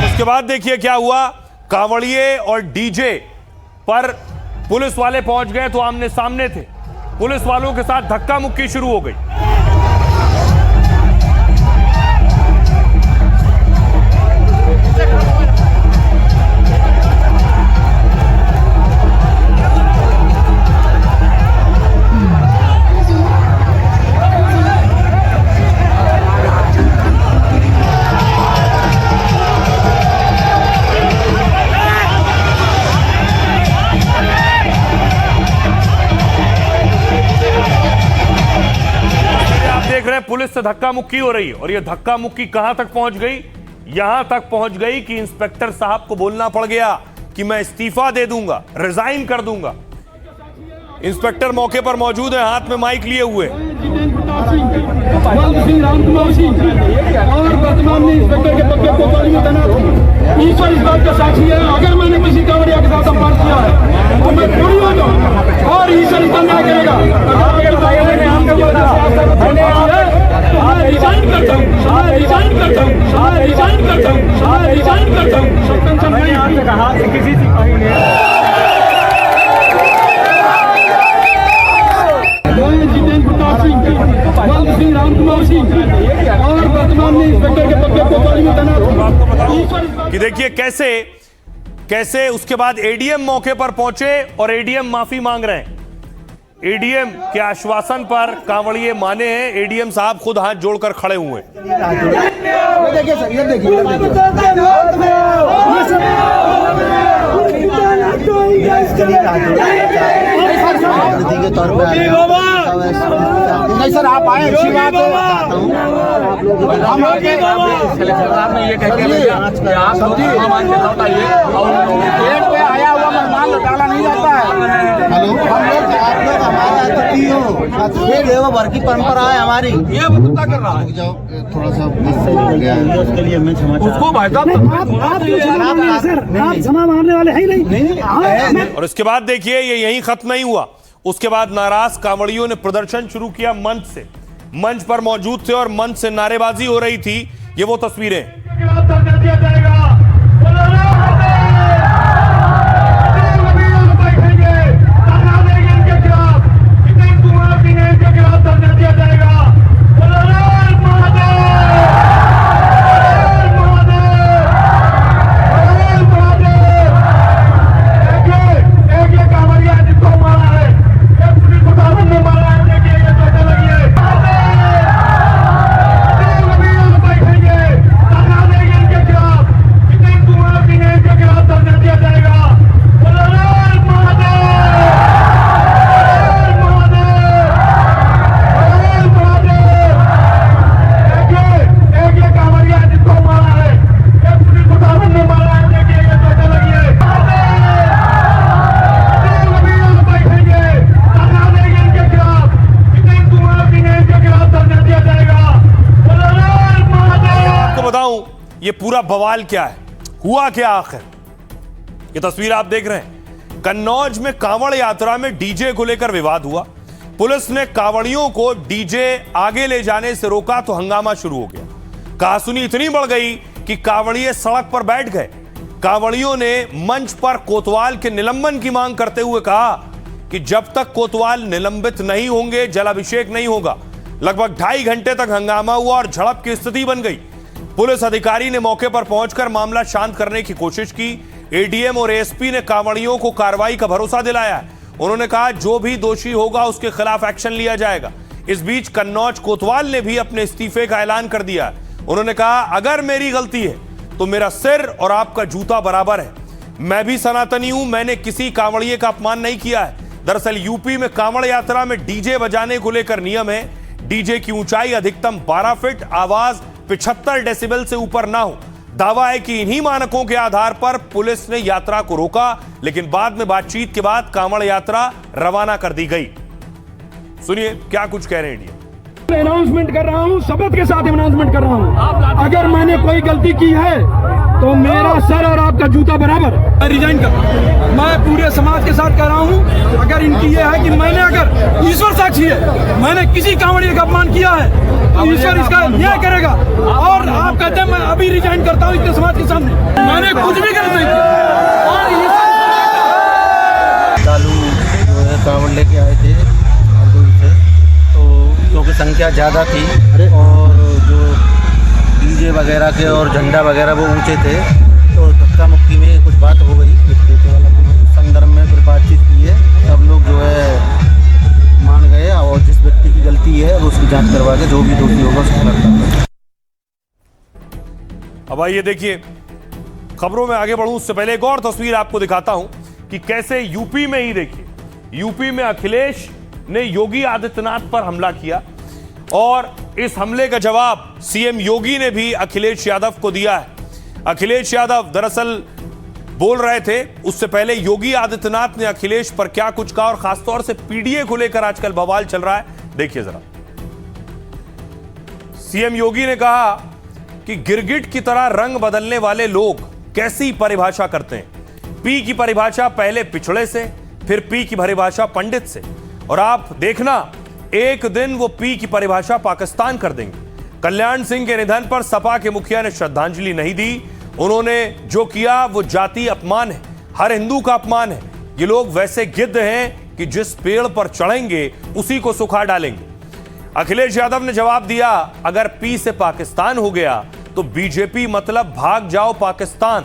उसके बाद देखिए क्या हुआ, कांवड़िए और डीजे पर पुलिस वाले पहुंच गए तो आमने सामने थे। पुलिस वालों के साथ धक्का मुक्की शुरू हो गई। पुलिस से धक्का मुक्की हो रही है, और यह धक्का मुक्की कहां तक पहुंच गई, यहां तक पहुंच गई कि इंस्पेक्टर साहब को बोलना पड़ गया कि मैं इस्तीफा दे दूंगा, रिजाइन कर दूंगा। इंस्पेक्टर मौके पर मौजूद है, हाथ में माइक लिए हुए। ईश्वर इस बात का साक्षी है, अगर मैंने किसी कांवड़िया के साथ संपर्क किया है तो मैं थोड़ी हो जाऊँ, और ईश्वर इसका न्याय करेगा। मैं रिजाइन करता हूँ, मैं रिजाइन करता हूँ, मैं रिजाइन करता हूँ, मैं रिजाइन करता हूँ। मैंने आपसे कहा कि किसी सिपाही ने जितेंद्र प्रताप सिंह, राम कुमार सिंह और वर्तमान में इंस्पेक्टर के पद पर कोतवाली में तैनात। कि देखिए कैसे उसके बाद एडीएम मौके पर पहुंचे और एडीएम माफी मांग रहे हैं। एडीएम के आश्वासन पर कांवड़िए माने हैं, एडीएम साहब खुद हाथ जोड़कर खड़े हुए। देखिए सर, ये देखिए के तौर पे नहीं सर, आप आए, अच्छी बात है। हम ये कहते आया हुआ मेहमान लौटाना नहीं जाता है। हेलो, आप लोग हमारे अतिथि हो, वर्ग की परंपरा है हमारी। ये बता कर रहा है, थोड़ा सा उसके लिए मैं क्षमा उसको आप क्षमा मांगने वाले हैं नहीं। और इसके बाद देखिए ये यहीं खत्म नहीं हुआ। उसके बाद नाराज कांवड़ियों ने प्रदर्शन शुरू किया मंच से। मंच पर मौजूद थे और मंच से नारेबाजी हो रही थी। ये वो तस्वीरें। ये पूरा बवाल क्या है, हुआ क्या आखिर। ये तस्वीर आप देख रहे हैं, कन्नौज में कांवड़ यात्रा में डीजे को लेकर विवाद हुआ। पुलिस ने कांवड़ियों को डीजे आगे ले जाने से रोका तो हंगामा शुरू हो गया। कहासुनी इतनी बढ़ गई कि कांवड़िए सड़क पर बैठ गए। कांवड़ियों ने मंच पर कोतवाल के निलंबन की मांग करते हुए कहा कि जब तक कोतवाल निलंबित नहीं होंगे जलाभिषेक नहीं होगा। लगभग 2.5 घंटे तक हंगामा हुआ और झड़प की स्थिति बन गई। पुलिस अधिकारी ने मौके पर पहुंचकर मामला शांत करने की कोशिश की। एडीएम और एएसपी ने कांवड़ियों को कार्रवाई का भरोसा दिलाया है। उन्होंने कहा जो भी दोषी होगा उसके खिलाफ एक्शन लिया जाएगा। इस बीच कन्नौज कोतवाल ने भी अपने इस्तीफे का ऐलान कर दिया है। उन्होंने कहा अगर मेरी गलती है तो मेरा सिर और आपका जूता बराबर है। मैं भी सनातनी हूं, मैंने किसी कांवड़िए का अपमान नहीं किया है। दरअसल यूपी में कांवड़ यात्रा में डीजे बजाने को लेकर नियम है। डीजे की ऊंचाई अधिकतम 12 फीट, आवाज 75 डेसिबल से ऊपर ना हो। दावा है कि इन्हीं मानकों के आधार पर पुलिस ने यात्रा को रोका, लेकिन बाद में बातचीत के बाद कांवड़ यात्रा रवाना कर दी गई। सुनिए क्या कुछ कह रहे हैं। अनाउंसमेंट कर रहा हूँ, शपथ के साथ अनाउंसमेंट कर रहा हूँ, अगर मैंने कोई गलती की है तो मेरा सर और आपका जूता बराबर। मैं रिजाइन कर, मैं पूरे समाज के साथ कह रहा हूँ, अगर इनकी ये है कि मैंने, अगर ईश्वर साक्षी है, मैंने किसी कांवड़िए का अपमान किया है तो ईश्वर इसका न्याय करेगा। और आप कहते हैं मैं अभी रिजाइन करता हूँ इतने समाज के सामने, मैंने कुछ भी गलत नहीं किया। लालू जो है कांवड़ लेके आए थे हरदोई से, तो क्योंकि संख्या ज़्यादा थी और जो डीजे वगैरह के और झंडा वगैरह वो ऊंचे थे, तो धक्का मुक्की में कुछ बात हो गई। संदर्भ में फिर बातचीत की है, सब लोग जो है मान गए और जिस व्यक्ति की गलती है उसकी जांच करवा के जो भी दोषी होगा उसको खिलाफ। अब आइए देखिए, खबरों में आगे बढ़ूं उससे पहले एक और तस्वीर आपको दिखाता हूं कि कैसे यूपी में ही देखिए, यूपी में अखिलेश ने योगी आदित्यनाथ पर हमला किया और इस हमले का जवाब सीएम योगी ने भी अखिलेश यादव को दिया है। अखिलेश यादव दरअसल बोल रहे थे, उससे पहले योगी आदित्यनाथ ने अखिलेश पर क्या कुछ कहा और खासतौर से पीडीए को लेकर आजकल बवाल चल रहा है। देखिए जरा। सीएम योगी ने कहा कि गिरगिट की तरह रंग बदलने वाले लोग कैसी परिभाषा करते हैं। पी की परिभाषा पहले पिछड़े से, फिर पी की परिभाषा पंडित से, और आप देखना एक दिन वो पी की परिभाषा पाकिस्तान कर देंगे। कल्याण सिंह के निधन पर सपा के मुखिया ने श्रद्धांजलि नहीं दी। उन्होंने जो किया वो जाति अपमान है, हर हिंदू का अपमान है। ये लोग वैसे गिद्ध हैं कि जिस पेड़ पर चढ़ेंगे उसी को सुखा डालेंगे। अखिलेश यादव ने जवाब दिया, अगर पी से पाकिस्तान हो गया तो बीजेपी मतलब भाग जाओ पाकिस्तान।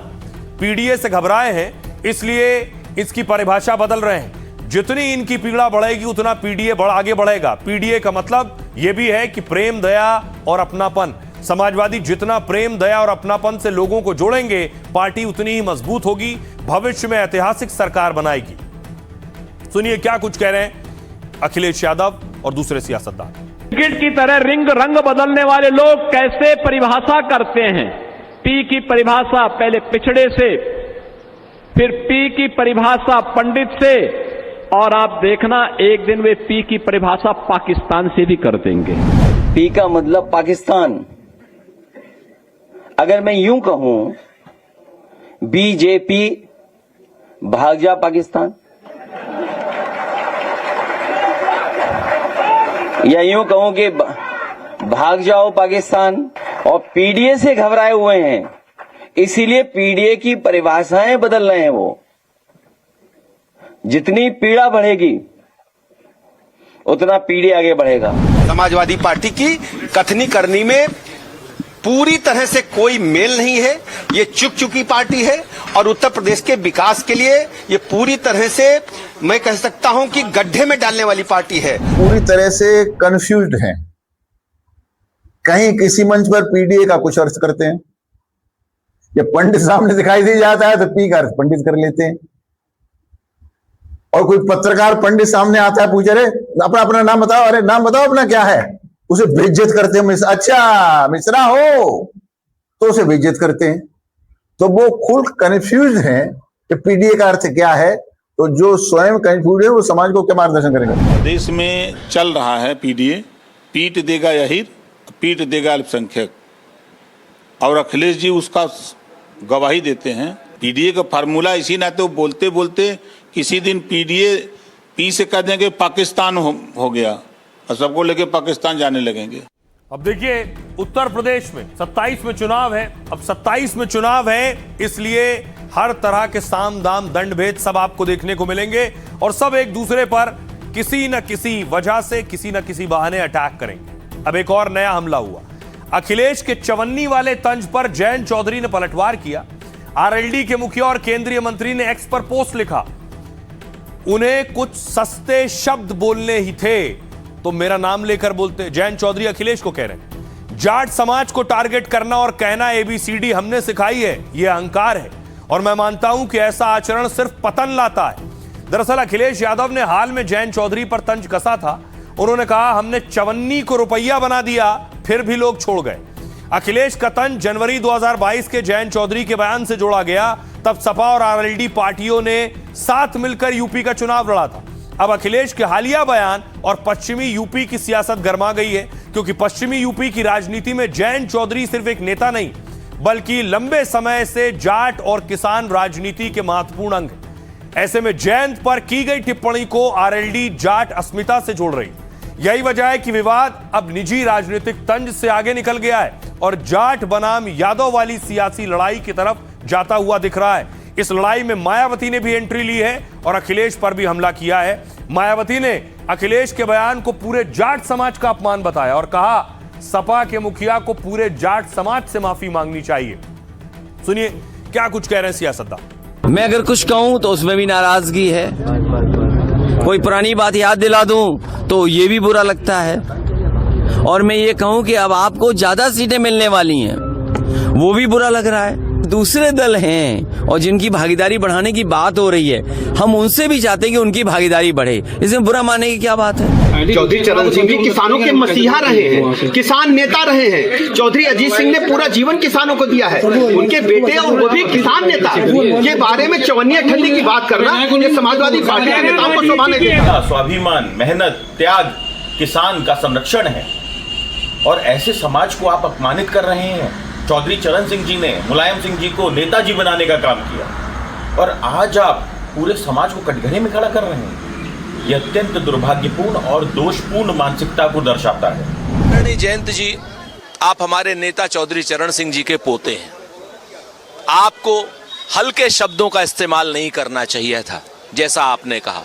पीडीए से घबराए हैं इसलिए इसकी परिभाषा बदल रहे हैं। जितनी इनकी पीड़ा बढ़ेगी उतना पीडीए आगे बढ़ेगा। पीडीए का मतलब यह भी है कि प्रेम, दया और अपनापन। समाजवादी जितना प्रेम, दया और अपनापन से लोगों को जोड़ेंगे, पार्टी उतनी ही मजबूत होगी, भविष्य में ऐतिहासिक सरकार बनाएगी। सुनिए क्या कुछ कह रहे हैं अखिलेश यादव और दूसरे सियासतदान। गिरगिट की तरह रंग बदलने वाले लोग कैसे परिभाषा करते हैं। पी की परिभाषा पहले पिछड़े से, फिर पी की परिभाषा पंडित से, और आप देखना एक दिन वे पी की परिभाषा पाकिस्तान से भी कर देंगे। पी का मतलब पाकिस्तान। अगर मैं यूं कहूं बीजेपी भाग जा पाकिस्तान, या यूं कहूं कि भाग जाओ पाकिस्तान, और पीडीए से घबराए हुए हैं इसीलिए पीडीए की परिभाषाएं बदल रहे हैं। वो जितनी पीड़ा बढ़ेगी उतना पीडीए आगे बढ़ेगा। समाजवादी पार्टी की कथनी करनी में पूरी तरह से कोई मेल नहीं है। ये चुक चुकी पार्टी है और उत्तर प्रदेश के विकास के लिए ये पूरी तरह से मैं कह सकता हूं कि गड्ढे में डालने वाली पार्टी है। पूरी तरह से कंफ्यूज्ड हैं। कहीं किसी मंच पर पीडीए का कुछ अर्थ करते हैं, या पंडित सामने दिखाई दे जाता है तो पी का अर्थ पंडित कर लेते हैं, और कोई पत्रकार पंडित सामने आता है, पूछ रहे अपना नाम बताओ, अरे नाम बताओ अपना क्या है, उसे बेइज्जत करते हैं। अच्छा मिश्रा हो तो उसे बेइज्जत करते हैं। तो वो खुद कंफ्यूज हैं कि पीडीए का अर्थ क्या है। तो जो स्वयं कंफ्यूज है वो समाज को क्या मार्गदर्शन करेगा। देश में चल रहा है पीडीए, पीट देगा यहीर, पीट देगा अल्पसंख्यक, और अखिलेश जी उसका गवाही देते हैं। पीडीए का फार्मूला इसी नाते वो बोलते बोलते किसी दिन पीडीए पी से कह देंगे पाकिस्तान हो गया और सबको लेके पाकिस्तान जाने लगेंगे। अब देखिए उत्तर प्रदेश में 27 में चुनाव है। अब 27 में चुनाव है, इसलिए हर तरह के साम दाम दंड भेद सब आपको देखने को मिलेंगे और सब एक दूसरे पर किसी न किसी वजह से किसी न किसी बहाने अटैक करेंगे। अब एक और नया हमला हुआ। अखिलेश के चवन्नी वाले तंज पर जयंत चौधरी ने पलटवार किया। आरएलडी के मुखिया और केंद्रीय मंत्री ने एक्स पर पोस्ट लिखा, उन्हें कुछ सस्ते शब्द बोलने ही थे तो मेरा नाम लेकर बोलते। जयंत चौधरी अखिलेश को कह रहे हैं जाट समाज को टारगेट करना और कहना ABCD हमने सिखाई है, यह अहंकार है और मैं मानता हूं कि ऐसा आचरण सिर्फ पतन लाता है। दरअसल अखिलेश यादव ने हाल में जयंत चौधरी पर तंज कसा था। उन्होंने कहा हमने चवन्नी को रुपया बना दिया फिर भी लोग छोड़ गए। अखिलेश का तंज जनवरी 2022 के जयंत चौधरी के बयान से जोड़ा गया। तब सपा और आरएलडी पार्टियों ने साथ मिलकर यूपी का चुनाव लड़ा था। अब अखिलेश के हालिया बयान और पश्चिमी यूपी की सियासत गर्मा गई है, क्योंकि पश्चिमी यूपी की राजनीति में जयंत चौधरी सिर्फ एक नेता नहीं बल्कि लंबे समय से जाट और किसान राजनीति के महत्वपूर्ण अंग हैं। ऐसे में जयंत पर की गई टिप्पणी को आरएलडी जाट अस्मिता से जोड़ रही। यही वजह है कि विवाद अब निजी राजनीतिक तंज से आगे निकल गया है और जाट बनाम यादव वाली सियासी लड़ाई की तरफ जाता हुआ दिख रहा है। इस लड़ाई में मायावती ने भी एंट्री ली है और अखिलेश पर भी हमला किया है। मायावती ने अखिलेश के बयान को पूरे जाट समाज का अपमान बताया और कहा सपा के मुखिया को पूरे जाट समाज से माफी मांगनी चाहिए। सुनिए क्या कुछ कह रहे हैं सियासतदान। मैं अगर कुछ कहूं तो उसमें भी नाराजगी है, कोई पुरानी बात याद दिला दूं तो ये भी बुरा लगता है, और मैं ये कहूं कि अब आपको ज्यादा सीटें मिलने वाली हैं वो भी बुरा लग रहा है। दूसरे दल हैं और जिनकी भागीदारी बढ़ाने की बात हो रही है, हम उनसे भी चाहते हैं कि उनकी भागीदारी बढ़े, इसमें बुरा मानने की क्या बात है। चौधरी चरण सिंह भी किसानों के मसीहा रहे हैं, किसान नेता रहे हैं। चौधरी अजीत सिंह ने पूरा जीवन किसानों को दिया है, उनके बेटे और वो भी किसान नेता के बारे में चवन्नी ठंडी की बात करना ये समाजवादी पार्टी के नेताओं को शोभा नहीं देता। स्वाभिमान, मेहनत, त्याग किसान का संरक्षण है और ऐसे समाज को आप अपमानित कर रहे हैं। चौधरी चरण सिंह जी ने मुलायम सिंह जी को नेताजी बनाने का काम किया और आज आप पूरे समाज को कटघरे में खड़ा कर रहे हैं। यह अत्यंत दुर्भाग्यपूर्ण और दोषपूर्ण मानसिकता को दर्शाता है। जयंत जी, आप हमारे नेता चौधरी चरण सिंह जी के पोते हैं, आपको हल्के शब्दों का इस्तेमाल नहीं करना चाहिए था जैसा आपने कहा,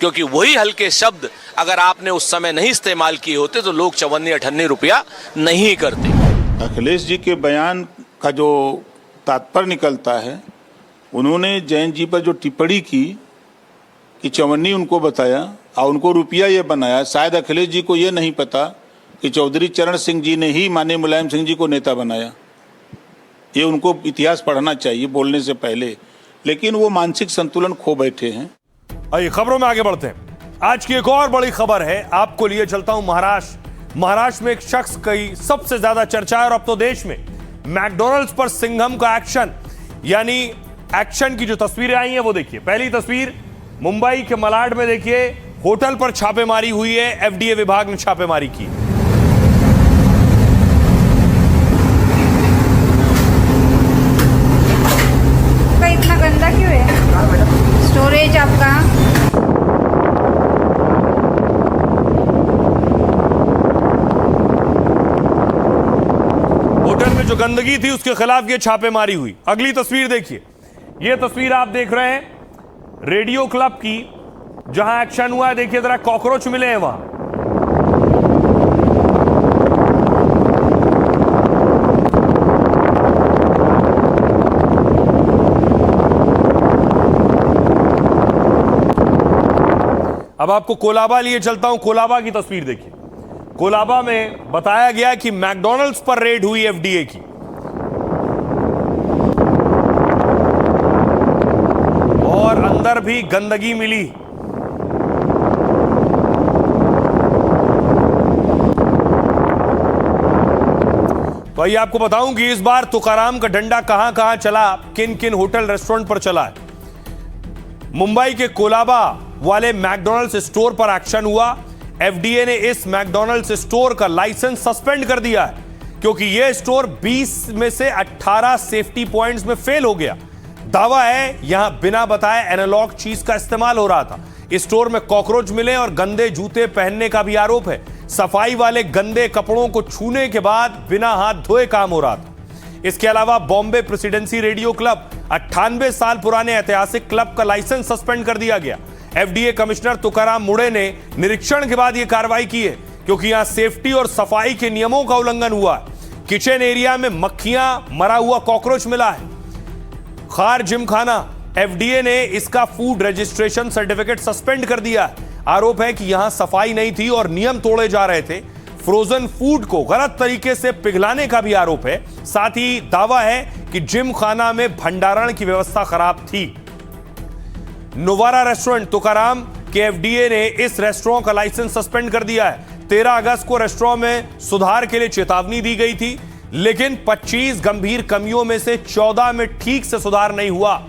क्योंकि वही हल्के शब्द अगर आपने उस समय नहीं इस्तेमाल किए होते तो लोग 54-58 रुपया नहीं करते। अखिलेश जी के बयान का जो तात्पर्य निकलता है, उन्होंने जयंत जी पर जो टिप्पणी की कि चवन्नी उनको बताया और उनको रुपया ये बनाया, शायद अखिलेश जी को ये नहीं पता कि चौधरी चरण सिंह जी ने ही माननीय मुलायम सिंह जी को नेता बनाया। ये उनको इतिहास पढ़ना चाहिए बोलने से पहले, लेकिन वो मानसिक संतुलन खो बैठे हैं। आइए खबरों में आगे बढ़ते हैं। आज की एक और बड़ी खबर है, आपको लिए चलता हूं महाराष्ट्र। महाराष्ट्र में एक शख्स की सबसे ज्यादा चर्चा है और अब तो देश में मैकडॉनल्ड्स पर सिंघम का एक्शन, यानी एक्शन की जो तस्वीरें आई हैं वो देखिए। पहली तस्वीर मुंबई के मलाड में देखिए, होटल पर छापेमारी हुई है, FDA विभाग ने छापेमारी की। इतना गंदा क्यों है स्टोरेज आपका? जो गंदगी थी उसके खिलाफ ये छापेमारी हुई। अगली तस्वीर देखिए, ये तस्वीर आप देख रहे हैं रेडियो क्लब की, जहां एक्शन हुआ है। देखिए जरा, कॉकरोच मिले हैं वहां। अब आपको कोलाबा लिए चलता हूं। कोलाबा की तस्वीर देखिए। कोलाबा में बताया गया कि मैकडॉनल्ड्स पर रेड हुई FDA की और अंदर भी गंदगी मिली। तो आइए आपको बताऊं कि इस बार तुकाराम का डंडा कहां कहां चला, किन किन होटल रेस्टोरेंट पर चला है। मुंबई के कोलाबा वाले मैकडॉनल्ड्स स्टोर पर एक्शन हुआ। FDA ने इस मैकडॉनल्ड्स स्टोर का लाइसेंस सस्पेंड कर दिया है क्योंकि यह स्टोर 20 में से 18 सेफ्टी पॉइंट्स में फेल हो गया। दावा है यहां बिना बताए एनालॉग चीज का इस्तेमाल हो रहा था। इस स्टोर में कॉकरोच मिले और गंदे जूते पहनने का भी आरोप है। सफाई वाले गंदे कपड़ों को छूने के बाद बिना हाथ धोए काम हो रहा था। इसके अलावा बॉम्बे प्रेसिडेंसी रेडियो क्लब 98 साल पुराने ऐतिहासिक क्लब का लाइसेंस सस्पेंड कर दिया गया। एफडीए कमिश्नर तुकाराम मुड़े ने निरीक्षण के बाद यह कार्रवाई की है, क्योंकि यहां सेफ्टी और सफाई के नियमों का उल्लंघन हुआ है। किचन एरिया में मक्खियां, मरा हुआ कॉकरोच मिला है। खार जिमखाना, एफडीए ने इसका फूड रजिस्ट्रेशन सर्टिफिकेट सस्पेंड कर दिया है। आरोप है कि यहां सफाई नहीं थी और नियम तोड़े जा रहे थे। फ्रोजन फूड को गलत तरीके से पिघलाने का भी आरोप है। साथ ही दावा है कि जिम खाना में भंडारण की व्यवस्था खराब थी। नोवारा रेस्टोरेंट तुकाराम के एफडीए ने इस रेस्टोरेंट का लाइसेंस सस्पेंड कर दिया है। 13 अगस्त को रेस्टोरेंट में सुधार के लिए चेतावनी दी गई थी, लेकिन 25 गंभीर कमियों में से 14 में ठीक से सुधार नहीं हुआ।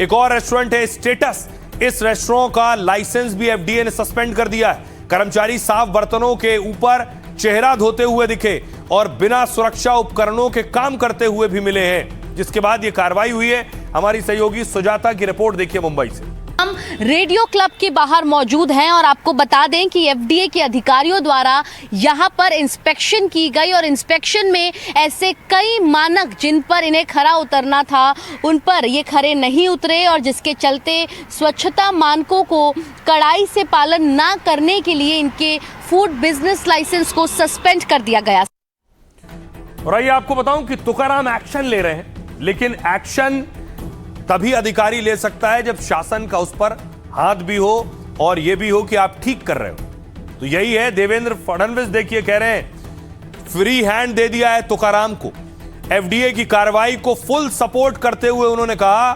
एक और रेस्टोरेंट है स्टेटस, इस रेस्टोरेंट का लाइसेंस भी एफडीए ने सस्पेंड कर दिया है। कर्मचारी साफ बर्तनों के ऊपर चेहरा धोते हुए दिखे और बिना सुरक्षा उपकरणों के काम करते हुए भी मिले हैं, जिसके बाद यह कार्रवाई हुई है। हमारी सहयोगी सुजाता की रिपोर्ट देखिए मुंबई से। हम रेडियो क्लब के बाहर मौजूद हैं और आपको बता दें कि एफडीए के अधिकारियों द्वारा यहां पर इंस्पेक्शन की गई और इंस्पेक्शन में ऐसे कई मानक जिन पर इन्हें खरा उतरना था उन पर ये खरे नहीं उतरे, और जिसके चलते स्वच्छता मानकों को कड़ाई से पालन ना करने के लिए इनके फूड बिजनेस लाइसेंस को सस्पेंड कर दिया गया। और आइए आपको बताऊं कि तुकाराम एक्शन ले रहे हैं, लेकिन एक्शन तभी अधिकारी ले सकता है जब शासन का उस पर हाथ भी हो और यह भी हो कि आप ठीक कर रहे हो। तो यही है, देवेंद्र फडणवीस देखिए कह रहे हैं फ्री हैंड दे दिया है तुकाराम को। एफडीए की कार्रवाई को फुल सपोर्ट करते हुए उन्होंने कहा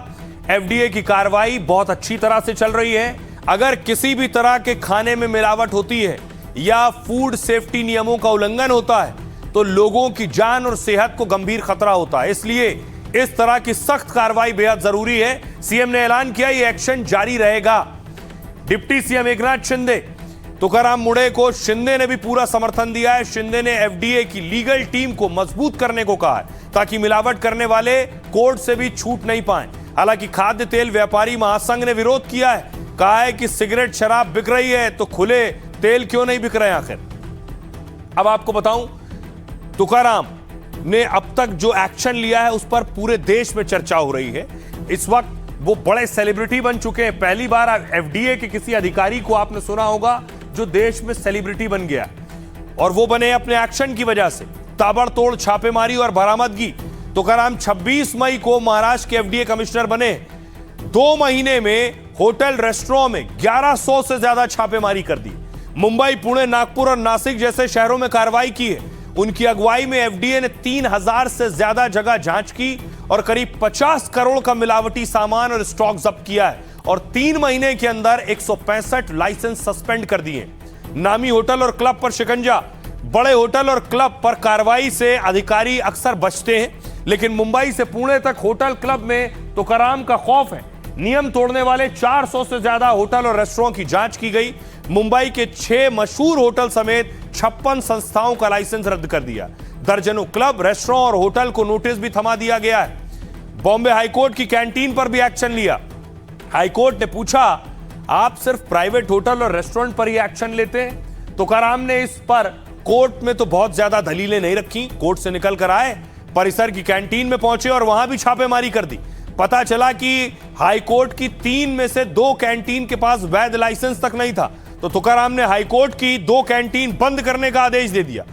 एफडीए की कार्रवाई बहुत अच्छी तरह से चल रही है। अगर किसी भी तरह के खाने में मिलावट होती है या फूड सेफ्टी नियमों का उल्लंघन होता है तो लोगों की जान और सेहत को गंभीर खतरा होता है। इसलिए इस तरह की सख्त कार्रवाई बेहद जरूरी है। सीएम ने ऐलान किया यह एक्शन जारी रहेगा। डिप्टी सीएम एकनाथ शिंदे, तुकाराम मुड़े को शिंदे ने भी पूरा समर्थन दिया है। शिंदे ने एफडीए की लीगल टीम को मजबूत करने को कहा है ताकि मिलावट करने वाले कोर्ट से भी छूट नहीं पाए। हालांकि खाद्य तेल व्यापारी महासंघ ने विरोध किया है, कहा है कि सिगरेट शराब बिक रही है तो खुले तेल क्यों नहीं बिक रहे आखिर। अब आपको बताऊं, तुकाराम ने अब तक जो एक्शन लिया है उस पर पूरे देश में चर्चा हो रही है। इस वक्त वो बड़े सेलिब्रिटी बन चुके हैं। पहली बार एफडीए के किसी अधिकारी को आपने सुना होगा जो देश में सेलिब्रिटी बन गया, और वो बने अपने एक्शन की वजह से। ताबड़तोड़ छापेमारी और बरामदगी। तुकाराम 26 मई को महाराष्ट्र के एफडीए कमिश्नर बने। 2 महीने में होटल रेस्टोरेंट में 1100 से ज्यादा छापेमारी कर दी। मुंबई, पुणे, नागपुर और नासिक जैसे शहरों में कार्रवाई की है। उनकी अगुवाई में एफडीए ने 3000 से ज्यादा जगह जांच की और करीब 50 करोड़ का मिलावटी सामान और स्टॉक जब्त किया है, और 3 महीने के अंदर 165 लाइसेंस सस्पेंड कर दिए। नामी होटल और क्लब पर शिकंजा। बड़े होटल और क्लब पर कार्रवाई से अधिकारी अक्सर बचते हैं, लेकिन मुंबई से पुणे तक होटल क्लब में तुकाराम का खौफ है। नियम तोड़ने वाले 400 से ज्यादा होटल और रेस्टोरेंट की जांच की गई। मुंबई के 6 मशहूर होटल समेत 56 संस्थाओं का लाइसेंस रद्द कर दिया। दर्जनों क्लब, रेस्टोरेंट और होटल को नोटिस भी थमा दिया गया है। बॉम्बे हाईकोर्ट की कैंटीन पर भी एक्शन लिया। हाईकोर्ट ने पूछा, आप सिर्फ प्राइवेट होटल और रेस्टोरेंट पर ही एक्शन लेते हैं? तुकाराम ने इस पर कोर्ट में तो बहुत ज्यादा दलीलें नहीं रखी। कोर्ट से निकल कर आए, परिसर की कैंटीन में पहुंचे और वहां भी छापेमारी कर दी। पता चला कि हाईकोर्ट की 3 में से 2 कैंटीन के पास वैध लाइसेंस तक नहीं था, तो तुकाराम ने हाईकोर्ट की 2 कैंटीन बंद करने का आदेश दे दिया।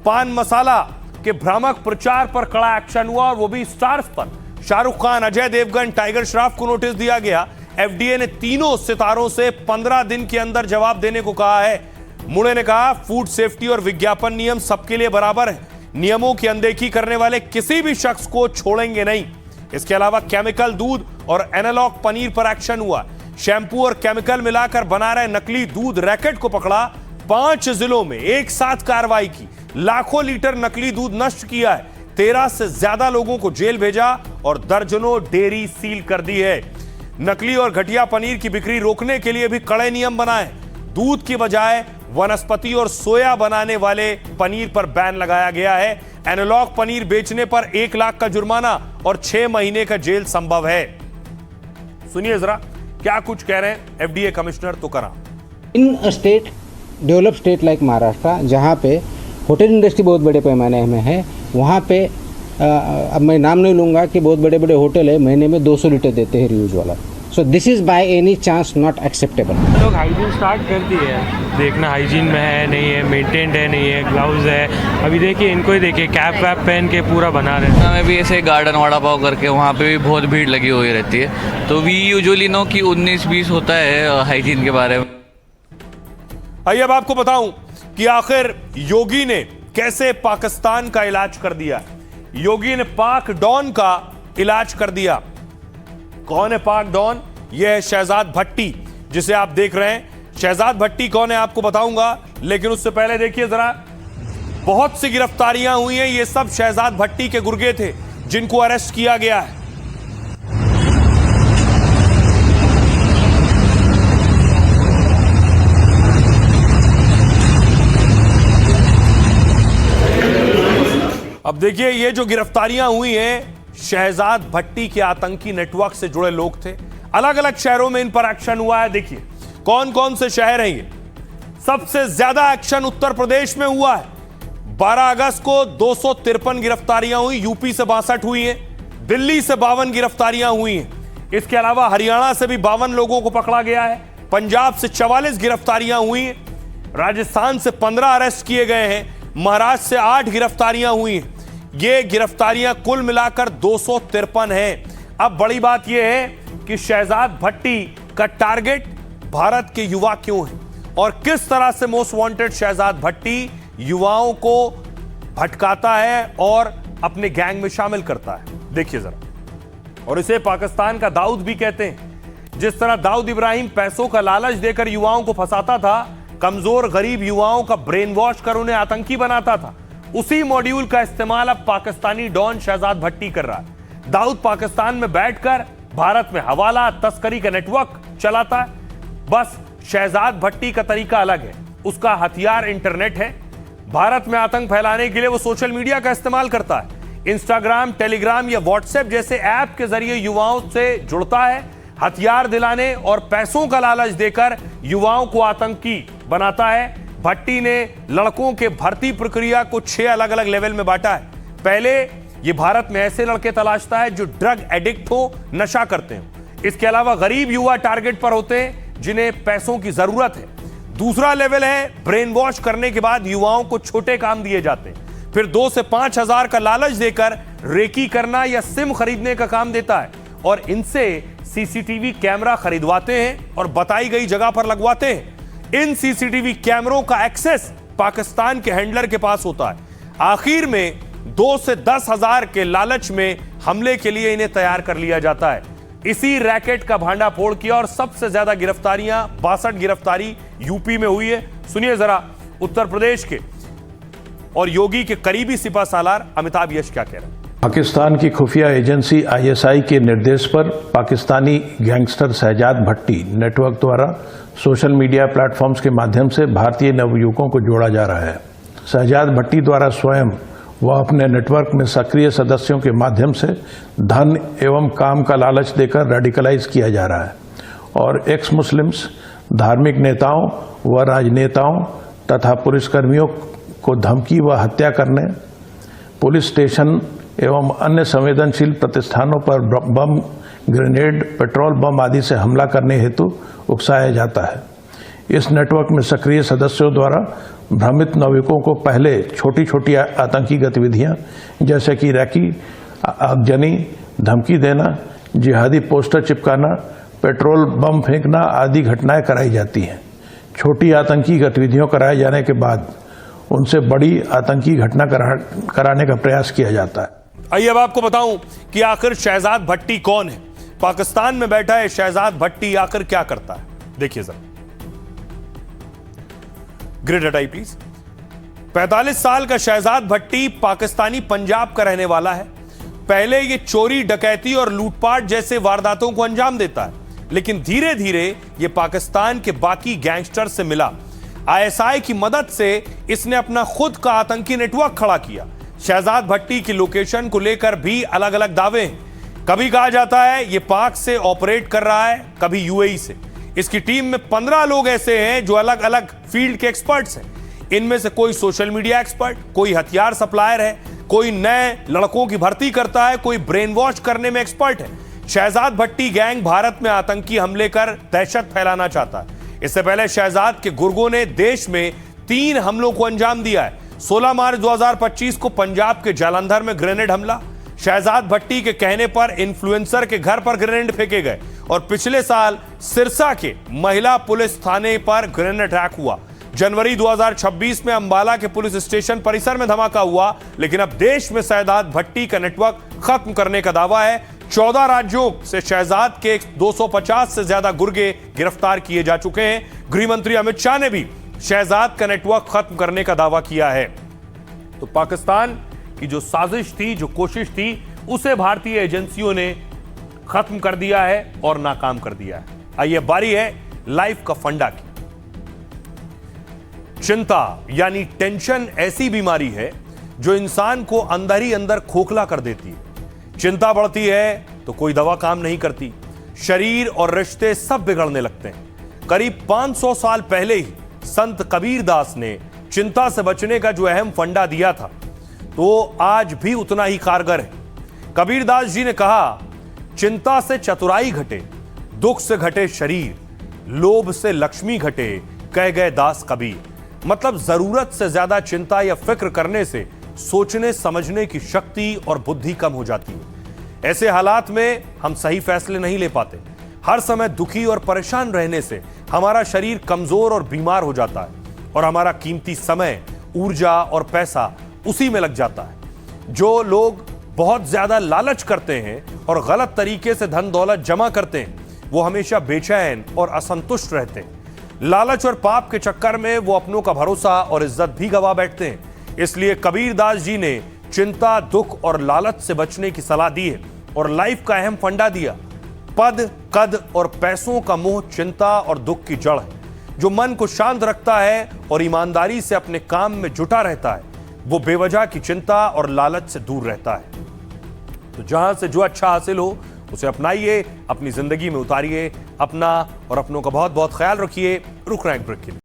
पान मसाला के भ्रामक प्रचार पर कड़ा एक्शन हुआ, और वो भी स्टार्स पर। शाहरुख खान, अजय देवगन, टाइगर श्रॉफ को नोटिस दिया गया। एफडीए ने तीनों सितारों से 15 दिन के अंदर जवाब देने को कहा है। मुड़े ने कहा, फूड सेफ्टी और विज्ञापन नियम सबके लिए बराबर है। नियमों की अनदेखी करने वाले किसी भी शख्स को छोड़ेंगे नहीं। इसके अलावा केमिकल दूध और एनालॉग पनीर पर एक्शन हुआ। शैंपू और केमिकल मिलाकर बना रहे नकली दूध रैकेट को पकड़ा। 5 जिलों में एक साथ कार्रवाई की। लाखों लीटर नकली दूध नष्ट किया है। 13 से ज्यादा लोगों को जेल भेजा और दर्जनों डेयरी सील कर दी है। नकली और घटिया पनीर की बिक्री रोकने के लिए भी कड़े नियम बनाए। दूध की बजाय वनस्पति और सोया बनाने वाले पनीर पर बैन लगाया गया है। एनालॉग पनीर बेचने पर 1 लाख का जुर्माना और 6 महीने का जेल संभव है। सुनिए जरा क्या कुछ कह रहे हैं एफडीए कमिश्नर तुकाराम। इन state develop state like Maharashtra, जहाँ पे होटल इंडस्ट्री बहुत बड़े पैमाने में है, वहाँ पे अब मैं नाम नहीं लूँगा कि बहुत बड़े बड़े होटल है, महीने में 200 लीटर देते हैं रियूज वाला। So this is by any chance not acceptable. लोग हाइजीन स्टार्ट कर दी है, देखना हाइजीन में है नहीं है, मेंटेन्ड है नहीं है, ग्लव्स है। अभी देखिए इनको ही देखिए, कैप वैप पहन के पूरा बना रहे हैं। हमें भी ऐसे गार्डन वड़ा पाव करके वहाँ पे भी बहुत भीड़ लगी हुई रहती है, तो वी यूजुअली नो कि 19-20 होता है हाइजीन के बारे में। आइए अब आपको बताऊं कि आखिर योगी ने कैसे पाकिस्तान का इलाज कर दिया। योगी ने पाक डॉन का इलाज कर दिया। कौन है पाक डॉन? यह है शहजाद भट्टी, जिसे आप देख रहे हैं। शहजाद भट्टी कौन है आपको बताऊंगा, लेकिन उससे पहले देखिए जरा, बहुत सी गिरफ्तारियां हुई हैं। ये सब शहजाद भट्टी के गुर्गे थे जिनको अरेस्ट किया गया है। अब देखिए ये जो गिरफ्तारियां हुई हैं, शहजाद भट्टी के आतंकी नेटवर्क से जुड़े लोग थे। अलग अलग शहरों में इन पर एक्शन हुआ है। देखिए कौन कौन से शहर हैं ये। सबसे ज्यादा एक्शन उत्तर प्रदेश में हुआ है। 12 अगस्त को 253 गिरफ्तारियां हुई, यूपी से 62 हुई हैं, दिल्ली से 52 गिरफ्तारियां हुई हैं। इसके अलावा हरियाणा से भी 52 लोगों को पकड़ा गया है, पंजाब से 44 गिरफ्तारियां हुई हैं, राजस्थान से 15 अरेस्ट किए गए हैं, महाराष्ट्र से 8 गिरफ्तारियां हुई हैं। ये गिरफ्तारियां कुल मिलाकर 253 हैं। अब बड़ी बात यह है कि शहजाद भट्टी का टारगेट भारत के युवा क्यों है और किस तरह से मोस्ट वांटेड शहजाद भट्टी युवाओं को भटकाता है और अपने गैंग में शामिल करता है। देखिए जरा। और इसे पाकिस्तान का दाऊद भी कहते हैं। जिस तरह दाऊद इब्राहिम पैसों का लालच देकर युवाओं को फंसाता था, कमजोर गरीब युवाओं का ब्रेन वॉश कर उन्हें आतंकी बनाता था, उसी मॉड्यूल का इस्तेमाल अब पाकिस्तानी डॉन शहजाद भट्टी कर रहा है। दाऊद पाकिस्तान में बैठकर भारत में हवाला तस्करी का नेटवर्क चलाता है। बस शहजाद भट्टी का तरीका अलग है। उसका हथियार इंटरनेट है। भारत में आतंक फैलाने के लिए वो सोशल मीडिया का इस्तेमाल करता है। इंस्टाग्राम, टेलीग्राम या व्हाट्सएप जैसे ऐप के जरिए युवाओं से जुड़ता है, हथियार दिलाने और पैसों का लालच देकर युवाओं को आतंकी बनाता है। भट्टी ने लड़कों के भर्ती प्रक्रिया को 6 अलग अलग लेवल में बांटा है। पहले ये भारत में ऐसे लड़के तलाशता है जो ड्रग एडिक्ट हो, नशा करते हो। इसके अलावा गरीब युवा टारगेट पर होते हैं जिन्हें पैसों की जरूरत है। दूसरा लेवल है ब्रेन वॉश करने के बाद युवाओं को छोटे काम दिए जाते हैं। फिर 2 से 5 हजार का लालच देकर रेकी करना या सिम खरीदने का काम देता है और इनसे सीसीटीवी कैमरा खरीदवाते हैं और बताई गई जगह पर लगवाते हैं। इन सीसीटीवी कैमरों का एक्सेस पाकिस्तान के हैंडलर के पास होता है। आखिर में 2 से 10 हजार के लालच में हमले के लिए इन्हें तैयार कर लिया जाता है। इसी रैकेट का भांडाफोड़ किया और सबसे ज्यादा गिरफ्तारियां 62 गिरफ्तारी यूपी में हुई है। सुनिए जरा उत्तर प्रदेश के और योगी के करीबी सिपा सालार अमिताभ यश क्या कह रहे हैं। पाकिस्तान की खुफिया एजेंसी ISI के निर्देश पर पाकिस्तानी गैंगस्टर शहजाद भट्टी नेटवर्क द्वारा सोशल मीडिया प्लेटफॉर्म्स के माध्यम से भारतीय नवयुवकों को जोड़ा जा रहा है। शहजाद भट्टी द्वारा स्वयं व अपने नेटवर्क में सक्रिय सदस्यों के माध्यम से धन एवं काम का लालच देकर रेडिकलाइज किया जा रहा है और एक्स मुस्लिम्स, धार्मिक नेताओं व राजनेताओं तथा पुलिसकर्मियों को धमकी व हत्या करने, पुलिस स्टेशन एवं अन्य संवेदनशील प्रतिष्ठानों पर बम, ग्रेनेड, पेट्रोल बम आदि से हमला करने हेतु उकसाया जाता है। इस नेटवर्क में सक्रिय सदस्यों द्वारा भ्रमित नाविकों को पहले छोटी छोटी आतंकी गतिविधियां जैसे कि रैकी, आगजनी, धमकी देना, जिहादी पोस्टर चिपकाना, पेट्रोल बम फेंकना आदि घटनाएं कराई जाती हैं। छोटी आतंकी गतिविधियों कराए जाने के बाद उनसे बड़ी आतंकी घटना कराने का प्रयास किया जाता है। आइए अब आपको बताऊं कि आखिर शहजाद भट्टी कौन है। पाकिस्तान में बैठा है शहजाद भट्टी, आखिर क्या करता है देखिए जरा। ग्रिड हटाई प्लीज। 45 साल का शहजाद भट्टी पाकिस्तानी पंजाब का रहने वाला है। पहले ये चोरी, डकैती और लूटपाट जैसे वारदातों को अंजाम देता है, लेकिन धीरे धीरे ये पाकिस्तान के बाकी गैंगस्टर से मिला। ISI की मदद से इसने अपना खुद का आतंकी नेटवर्क खड़ा किया। शहजाद भट्टी की लोकेशन को लेकर भी अलग अलग दावे हैं। कभी कहा जाता है ये पाक से ऑपरेट कर रहा है, कभी यूएई से। इसकी टीम में 15 लोग ऐसे हैं जो अलग अलग फील्ड के एक्सपर्ट्स हैं। इनमें से कोई सोशल मीडिया एक्सपर्ट, कोई हथियार सप्लायर है, कोई नए लड़कों की भर्ती करता है, कोई ब्रेन वॉश करने में एक्सपर्ट है। शहजाद भट्टी गैंग भारत में आतंकी हमले कर दहशत फैलाना चाहता है। इससे पहले शहजाद के गुर्गों ने देश में 3 हमलों को अंजाम दिया है। 16 मार्च 2025 को पंजाब के जालंधर में ग्रेनेड हमला, शहजाद भट्टी के कहने पर इन्फ्लुएंसर के घर पर ग्रेनेड फेंके गए, और पिछले साल सिरसा के महिला पुलिस थाने पर ग्रेनेड अटैक हुआ। जनवरी 2026 में अंबाला के पुलिस स्टेशन परिसर में धमाका हुआ। लेकिन अब देश में शहजाद भट्टी का नेटवर्क खत्म करने का दावा है। 14 राज्यों से शहजाद के 250 से ज्यादा गुर्गे गिरफ्तार किए जा चुके हैं। गृह मंत्री अमित शाह ने भी शहजाद का नेटवर्क खत्म करने का दावा किया है। तो पाकिस्तान की जो साजिश थी, जो कोशिश थी, उसे भारतीय एजेंसियों ने खत्म कर दिया है और नाकाम कर दिया है। आइए बारी है लाइफ का फंडा की। चिंता यानी टेंशन ऐसी बीमारी है जो इंसान को अंदर ही अंदर खोखला कर देती है। चिंता बढ़ती है तो कोई दवा काम नहीं करती, शरीर और रिश्ते सब बिगड़ने लगते हैं। करीब 500 साल पहले ही संत कबीर दास ने चिंता से बचने का जो अहम फंडा दिया था, तो आज भी उतना ही कारगर है। कबीर दास जी ने कहा, चिंता से चतुराई घटे, दुख से घटे शरीर, लोभ से लक्ष्मी घटे, कह गए दास कबीर। मतलब जरूरत से ज्यादा चिंता या फिक्र करने से सोचने समझने की शक्ति और बुद्धि कम हो जाती है। ऐसे हालात में हम सही फैसले नहीं ले पाते। हर समय दुखी और परेशान रहने से हमारा शरीर कमजोर और बीमार हो जाता है और हमारा कीमती समय, ऊर्जा और पैसा उसी में लग जाता है। जो लोग बहुत ज्यादा लालच करते हैं और गलत तरीके से धन दौलत जमा करते हैं, वो हमेशा बेचैन और असंतुष्ट रहते हैं। लालच और पाप के चक्कर में वो अपनों का भरोसा और इज्जत भी गवा बैठते हैं। इसलिए कबीर दास जी ने चिंता, दुख और लालच से बचने की सलाह दी है और लाइफ का अहम फंडा दिया। पद, कद और पैसों का मोह चिंता और दुख की जड़ है। जो मन को शांत रखता है और ईमानदारी से अपने काम में जुटा रहता है, वो बेवजह की चिंता और लालच से दूर रहता है। तो जहां से जो अच्छा हासिल हो उसे अपनाइए, अपनी जिंदगी में उतारिए। अपना और अपनों का बहुत बहुत ख्याल रखिए। रुक रहे हैं ब्रेक के लिए।